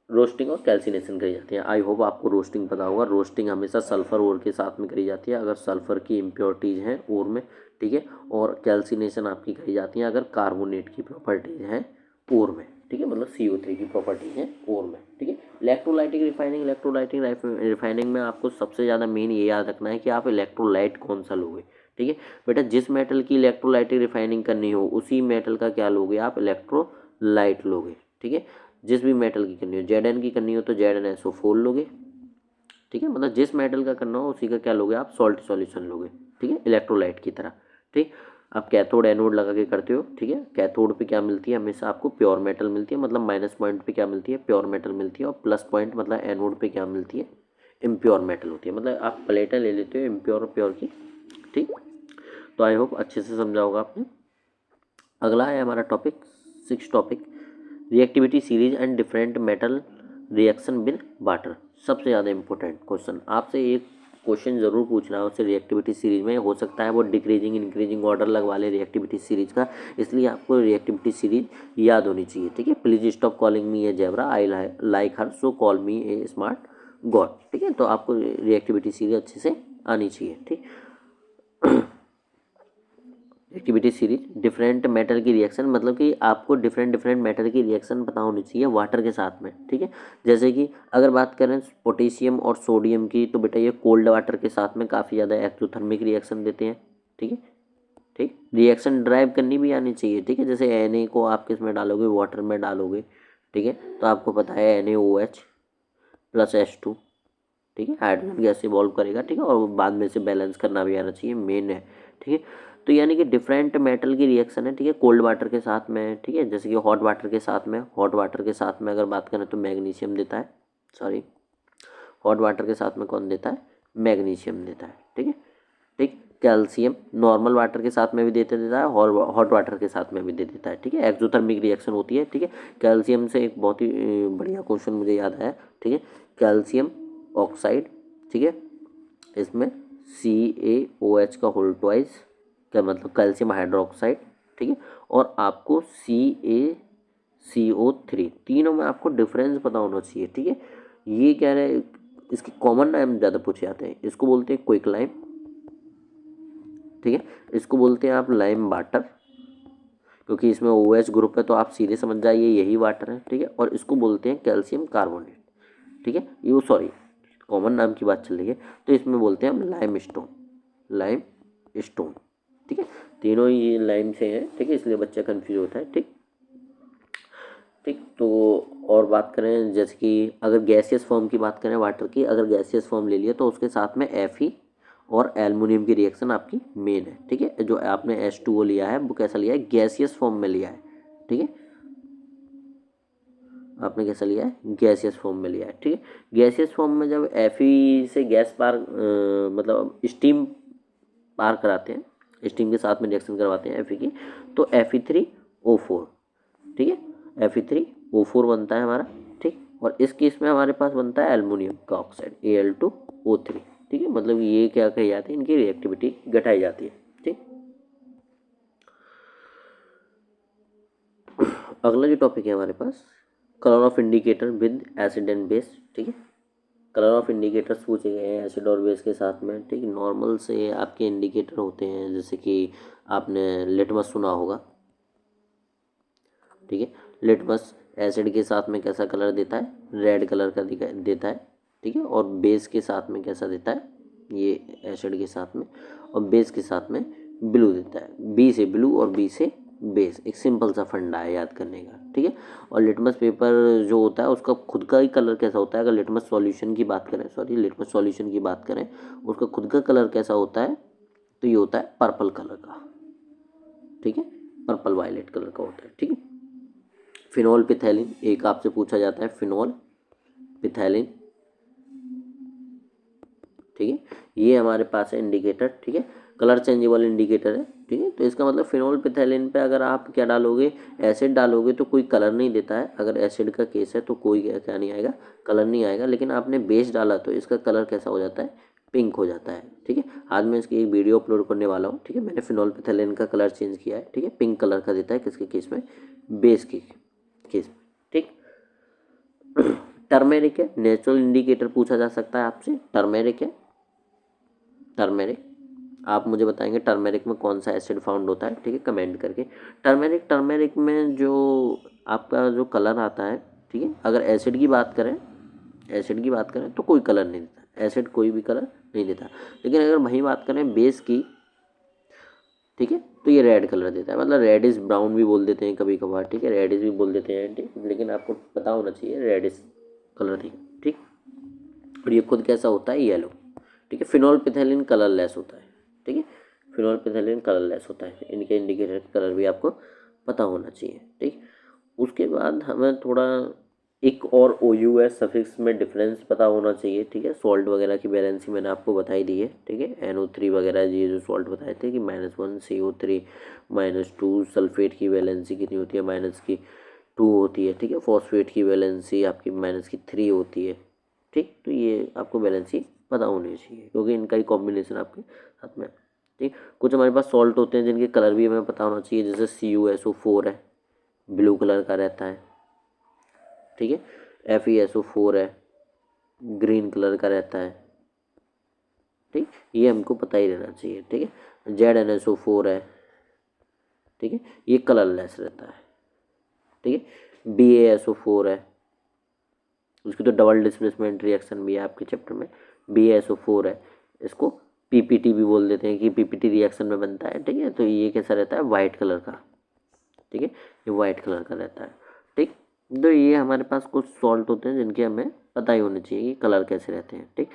रोस्टिंग और कैल्सिनेशन करी जाती है। आई होप आपको रोस्टिंग पता होगा। रोस्टिंग हमेशा सल्फर ओर के साथ में करी जाती है अगर सल्फर की इम्प्योरिटीज़ हैं ओर में, ठीक है। और कैल्सिनेशन आपकी करी जाती है अगर कार्बोनेट की प्रॉपर्टीज़ हैं ओर में, ठीक है, मतलब CO3 की प्रॉपर्टीज़ हैं ओर में, ठीक है। इलेक्ट्रोलाइटिक रिफाइनिंग में आपको सबसे ज़्यादा मेन ये याद रखना है कि आप इलेक्ट्रोलाइट कौन सा लोगे, ठीक है बेटा। जिस मेटल की इलेक्ट्रोलाइटिक रिफाइनिंग करनी हो उसी मेटल का क्या लोगे आप, इलेक्ट्रोलाइट लोगे, ठीक है। जिस भी मेटल की करनी हो, Zn की करनी हो तो ZnSO4 लोगे, ठीक है, मतलब जिस मेटल का करना हो उसी का क्या लोगे आप, सॉल्ट सॉल्यूशन लोगे, ठीक है, इलेक्ट्रोलाइट की तरह, ठीक। आप कैथोड एनोड लगा के करते हो, ठीक है। कैथोड पे क्या मिलती है, हमेशा आपको प्योर मेटल मिलती है, मतलब माइनस पॉइंट पे क्या मिलती है, प्योर मेटल मिलती है। और प्लस पॉइंट मतलब एनोड पे क्या मिलती है, इम्प्योर मेटल होती है। मतलब आप प्लेटें ले लेते हो इम्प्योर और प्योर की, ठीक। तो आई होप अच्छे से समझा होगा आपने। अगला है हमारा topic 6 topic, reactivity series and different metal reaction with water. सबसे ज़्यादा इंपॉर्टेंट क्वेश्चन, आपसे एक क्वेश्चन ज़रूर पूछना है उससे रिएक्टिविटी सीरीज में। हो सकता है वो डिक्रीजिंग इंक्रीजिंग ऑर्डर लगवा ले रिएक्टिविटी सीरीज का, इसलिए आपको रिएक्टिविटी सीरीज याद होनी चाहिए, ठीक है। Please stop calling me A zebra, I like her, so call me A smart God, ठीक है। तो आपको रिएक्टिविटी सीरीज अच्छे से आनी चाहिए, ठीक। एक्टिविटी सीरीज डिफरेंट मेटल की रिएक्शन, मतलब कि आपको डिफरेंट मेटल की रिएक्शन पता होनी चाहिए वाटर के साथ में, ठीक है। जैसे कि अगर बात करें पोटेशियम और सोडियम की, तो बेटा ये कोल्ड वाटर के साथ में काफ़ी ज़्यादा एक्सोथर्मिक रिएक्शन देते हैं, ठीक है, ठीक। रिएक्शन ड्राइव करनी भी आनी चाहिए, ठीक है। जैसे Na को आप किस में डालोगे, वाटर में डालोगे, ठीक है। तो आपको पता है NaOH प्लस H2, ठीक है, हाइड्रोजन गैस इवॉल्व करेगा, ठीक है। और बाद में से बैलेंस करना भी आना चाहिए, मेन है, ठीक है। तो यानी कि डिफरेंट मेटल की रिएक्शन है, ठीक है, कोल्ड वाटर के साथ में, ठीक है। जैसे कि हॉट वाटर के साथ में अगर बात करें तो मैग्नीशियम देता है, सॉरी, हॉट वाटर के साथ में कौन देता है, मैग्नीशियम देता है, ठीक है, ठीक। कैल्शियम नॉर्मल वाटर के साथ में भी देता है, हॉट वाटर के साथ में भी दे देता है, ठीक है। एक्सोथर्मिक रिएक्शन होती है, ठीक है। कैल्शियम से एक बहुत ही बढ़िया क्वेश्चन मुझे याद आया, ठीक है। कैल्शियम ऑक्साइड, ठीक है, इसमें CaOH का होल ट्वाइस, क्या मतलब कैल्शियम हाइड्रोक्साइड, ठीक है। और आपको CaCO3, तीनों में आपको डिफरेंस पता होना चाहिए, ठीक है। ये कह रहे हैं इसके कॉमन नाम ज़्यादा पूछे जाते हैं। इसको बोलते हैं क्विक लाइम, ठीक है। इसको बोलते हैं आप लाइम वाटर, क्योंकि इसमें OH ग्रुप है तो आप सीधे समझ जाइए यही वाटर है, ठीक है। और इसको बोलते हैं कैल्शियम कार्बोनेट, ठीक है। ये सॉरी कॉमन नाम की बात चल रही है, तो इसमें बोलते हैं हम लाइम स्टोन, ठीक है। तीनों ही लाइम से हैं, ठीक है, इसलिए बच्चा कंफ्यूज होता है, ठीक, ठीक। तो और बात करें जैसे कि अगर गैसियस फॉर्म की बात करें वाटर की, अगर गैसियस फॉर्म ले लिया तो उसके साथ में Fe और एल्युमिनियम की रिएक्शन आपकी मेन है, ठीक है। जो आपने H2O लिया है वो कैसा लिया है, गैसियस फॉर्म में लिया है, ठीक है। आपने कैसा लिया है, गैसियस फॉर्म में लिया है, ठीक है। गैसियस फॉर्म में जब Fe से गैस पार मतलब स्टीम पार कराते हैं, स्टीम के साथ में रिएक्शन करवाते हैं Fe की, तो Fe3O4, ठीक है, Fe3O4 बनता है हमारा, ठीक। और इस केस में हमारे पास बनता है एल्युमिनियम का ऑक्साइड Al2O3, ठीक है। मतलब ये क्या कही जाती है, इनकी रिएक्टिविटी घटाई जाती है, ठीक। अगला जो टॉपिक है हमारे पास, colour of indicator with acid and base, ठीक है। कलर ऑफ इंडिकेटर्स पूछे गए हैं एसिड और बेस के साथ में, ठीक। नॉर्मल से आपके इंडिकेटर होते हैं, जैसे कि आपने लिटमस सुना होगा, ठीक है। लिटमस एसिड के साथ में कैसा कलर देता है, रेड कलर का देता है, ठीक है। और बेस के साथ में कैसा देता है, ये एसिड के साथ में और बेस के साथ में ब्लू देता है, बी से ब्लू और बी से बेस। एक सिंपल सा फंडा है याद करने का, ठीक है। और लिटमस पेपर जो होता है उसका खुद का ही कलर कैसा होता है, अगर लिटमस सॉल्यूशन की बात करें, लिटमस सॉल्यूशन की बात करें, उसका खुद का कलर कैसा होता है, तो ये होता है पर्पल कलर का, ठीक है, पर्पल वायलेट कलर का होता है, ठीक है। फिनोल पिथैलिन एक आपसे पूछा जाता है, फिनोल पिथैलिन, ठीक है। ये हमारे पास है इंडिकेटर, ठीक है, कलर चेंजेबल इंडिकेटर है, ठीक है। तो इसका मतलब फिनोल पिथैलिन पे अगर आप क्या डालोगे, एसिड डालोगे तो कोई कलर नहीं देता है। अगर एसिड का केस है तो कोई क्या नहीं आएगा, कलर नहीं आएगा। लेकिन आपने बेस डाला तो इसका कलर कैसा हो जाता है, पिंक हो जाता है, ठीक है। आज मैं इसकी एक वीडियो अपलोड करने वाला हूँ, ठीक है। मैंने फिनोल्फिथैलिन का कलर चेंज किया है, ठीक है, पिंक कलर का देता है किसके केस में, बेस के केस में, ठीक। टर्मेरिक है, नेचुरल इंडिकेटर पूछा जा सकता है आपसे, टर्मेरिक है, टर्मेरिक आप मुझे बताएंगे टर्मेरिक में कौन सा एसिड फाउंड होता है, ठीक है, कमेंट करके। टर्मेरिक में जो आपका जो कलर आता है, ठीक है, अगर एसिड की बात करें तो कोई कलर नहीं देता, एसिड कोई भी कलर नहीं देता। लेकिन अगर वही बात करें बेस की, ठीक है, तो ये रेड कलर देता है, मतलब रेडिश ब्राउन भी बोल देते हैं कभी कभार, ठीक है, रेडिश भी बोल देते हैं, ठीक, लेकिन आपको पता होना चाहिए रेडिश कलर नहीं, ठीक। और ये खुद कैसा होता है, येलो, ठीक है। फिनोल्फिथैलिन कलरलेस होता है, ठीक है, फिनोल्फिथैलिन कलरलेस होता है। इनके इंडिकेटर कलर भी आपको पता होना चाहिए, ठीक। उसके बाद हमें थोड़ा एक और OUS सफिक्स में डिफरेंस पता होना चाहिए, ठीक है। सॉल्ट वगैरह की बैलेंसी मैंने आपको बताई दी है, ठीक है। NO3 वगैरह ये जो सॉल्ट बताए थे कि -1 CO3 -2 सल्फेट की बैलेंसी कितनी होती है, -2 होती है, ठीक है। फॉस्फेट की बैलेंसी आपकी -3 होती है, ठीक। तो ये आपको बैलेंसी पता होनी चाहिए क्योंकि इनका ही कॉम्बिनेशन आपके साथ में, ठीक। कुछ हमारे पास सॉल्ट होते हैं जिनके कलर भी हमें पता होना चाहिए, जैसे CuSO4 है, ब्लू कलर का रहता है, ठीक है। FeSO4 है, ग्रीन कलर का रहता है, ठीक, ये हमको पता ही रहना चाहिए, ठीक है। ZnSO4 है, ठीक है, ये कलरलेस रहता है, ठीक है। BaSO4 है, उसकी तो डबल डिस्प्लेसमेंट रिएक्शन भी है आपके चैप्टर में, BaSO4 है, इसको PPT भी बोल देते हैं कि PPT रिएक्शन में बनता है, ठीक है। तो ये कैसा रहता है, वाइट कलर का, ठीक है, ये वाइट कलर का रहता है, ठीक। तो ये हमारे पास कुछ सॉल्ट होते हैं जिनके हमें पता ही होने चाहिए कि कलर कैसे रहते हैं, ठीक।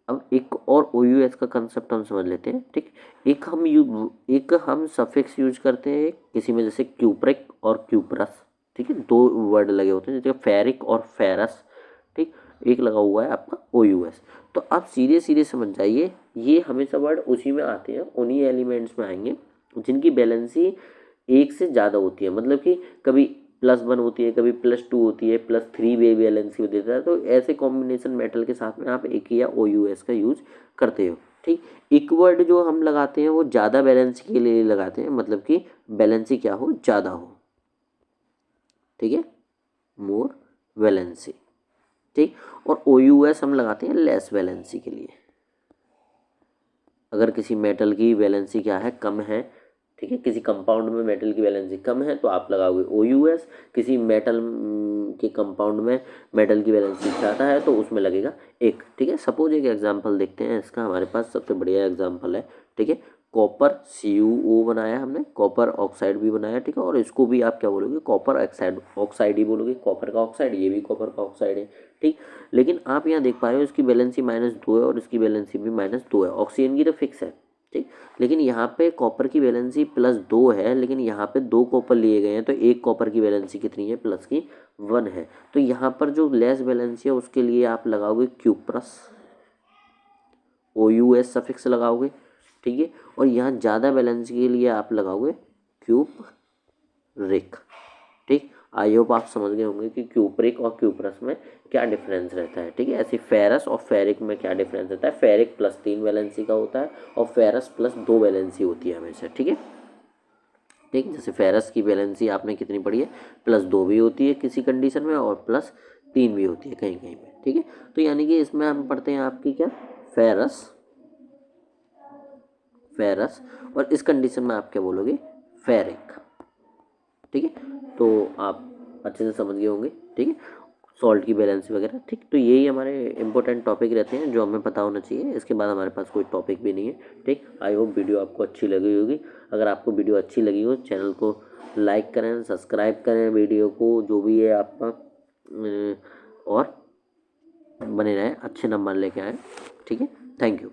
अब एक और OUS का कंसेप्ट हम समझ लेते हैं, ठीक। एक हम सफिक्स यूज करते हैं किसी में, जैसे क्यूप्रिक और क्यूप्रस, ठीक है, दो वर्ड लगे होते हैं जैसे फेरिक और फेरस, ठीक। एक लगा हुआ है आपका OUS। तो आप सीधे सीधे समझ जाइए, ये हमेशा वर्ड उसी में आते हैं, उन्हीं एलिमेंट्स में आएंगे जिनकी बैलेंसी एक से ज़्यादा होती है, मतलब कि कभी +1 होती है, कभी +2 होती है, +3 भी बैलेंसी देता है। तो ऐसे कॉम्बिनेशन मेटल के साथ में आप एक या OUS का यूज करते हो, ठीक। एक वर्ड जो हम लगाते हैं वो ज़्यादा बैलेंसी के लिए लगाते हैं, मतलब कि बैलेंसी क्या हो, ज़्यादा हो, ठीक है, मोर वैलेंसी, ठीक। और OUS हम लगाते हैं लेस वैलेंसी के लिए, अगर किसी मेटल की वैलेंसी क्या है, कम है, ठीक है, किसी कंपाउंड में मेटल की वैलेंसी कम है तो आप लगाओगे OUS, किसी मेटल के कंपाउंड में मेटल की वैलेंसी ज़्यादा है तो उसमें लगेगा एक, ठीक है। सपोज एक एग्जांपल देखते हैं इसका, हमारे पास सबसे बढ़िया एग्जांपल है, ठीक है, कॉपर CuO बनाया हमने, कॉपर ऑक्साइड भी बनाया, ठीक है, और इसको भी आप क्या बोलोगे, कॉपर ऑक्साइड ही बोलोगे, कॉपर का ऑक्साइड, ये भी कॉपर का ऑक्साइड है, ठीक। लेकिन आप यहाँ देख पा रहे हो इसकी बैलेंसी -2 है और इसकी बैलेंसी भी -2 है, ऑक्सीजन की तो फिक्स है, ठीक। लेकिन यहाँ पे कॉपर की वैलेंसी +2 है, लेकिन यहाँ पे 2 कॉपर लिए गए हैं तो एक कॉपर की वैलेंसी कितनी है, +1 है। तो यहाँ पर जो लेस वैलेंसी है उसके लिए आप लगाओगे क्यूप्रस, OUS सफिक्स लगाओगे, ठीक है। और यहाँ ज़्यादा वैलेंसी के लिए आप लगाओगे क्यूपरिक, ठीक। आई होप आप समझ गए होंगे कि क्यूपरिक और क्यूप्रस में क्या डिफरेंस रहता है, ठीक है। ऐसे फेरस और फेरिक में क्या डिफरेंस रहता है, फेरिक +3 वैलेंसी का होता है और फेरस +2 वैलेंसी होती है हमेशा, ठीक है, ठीक। जैसे फेरस की वैलेंसी आपने कितनी पढ़ी है, +2 भी होती है किसी कंडीशन में और +3 भी होती है कहीं कहीं में, ठीक है। तो यानी कि इसमें हम पढ़ते हैं आपकी क्या, फेरस, और इस कंडीशन में आप क्या बोलोगे, फेरिक, ठीक है। तो आप अच्छे से समझ गए होंगे, ठीक है, सॉल्ट की बैलेंसी वगैरह, ठीक। तो यही हमारे इंपॉर्टेंट टॉपिक रहते हैं जो हमें पता होना चाहिए, इसके बाद हमारे पास कोई टॉपिक भी नहीं है, ठीक। आई होप वीडियो आपको अच्छी लगी होगी, अगर आपको वीडियो अच्छी लगी हो चैनल को लाइक करें, सब्सक्राइब करें वीडियो को, जो भी है आपका, और बने रहें, अच्छे नंबर लेके आएँ, ठीक है। Thank you.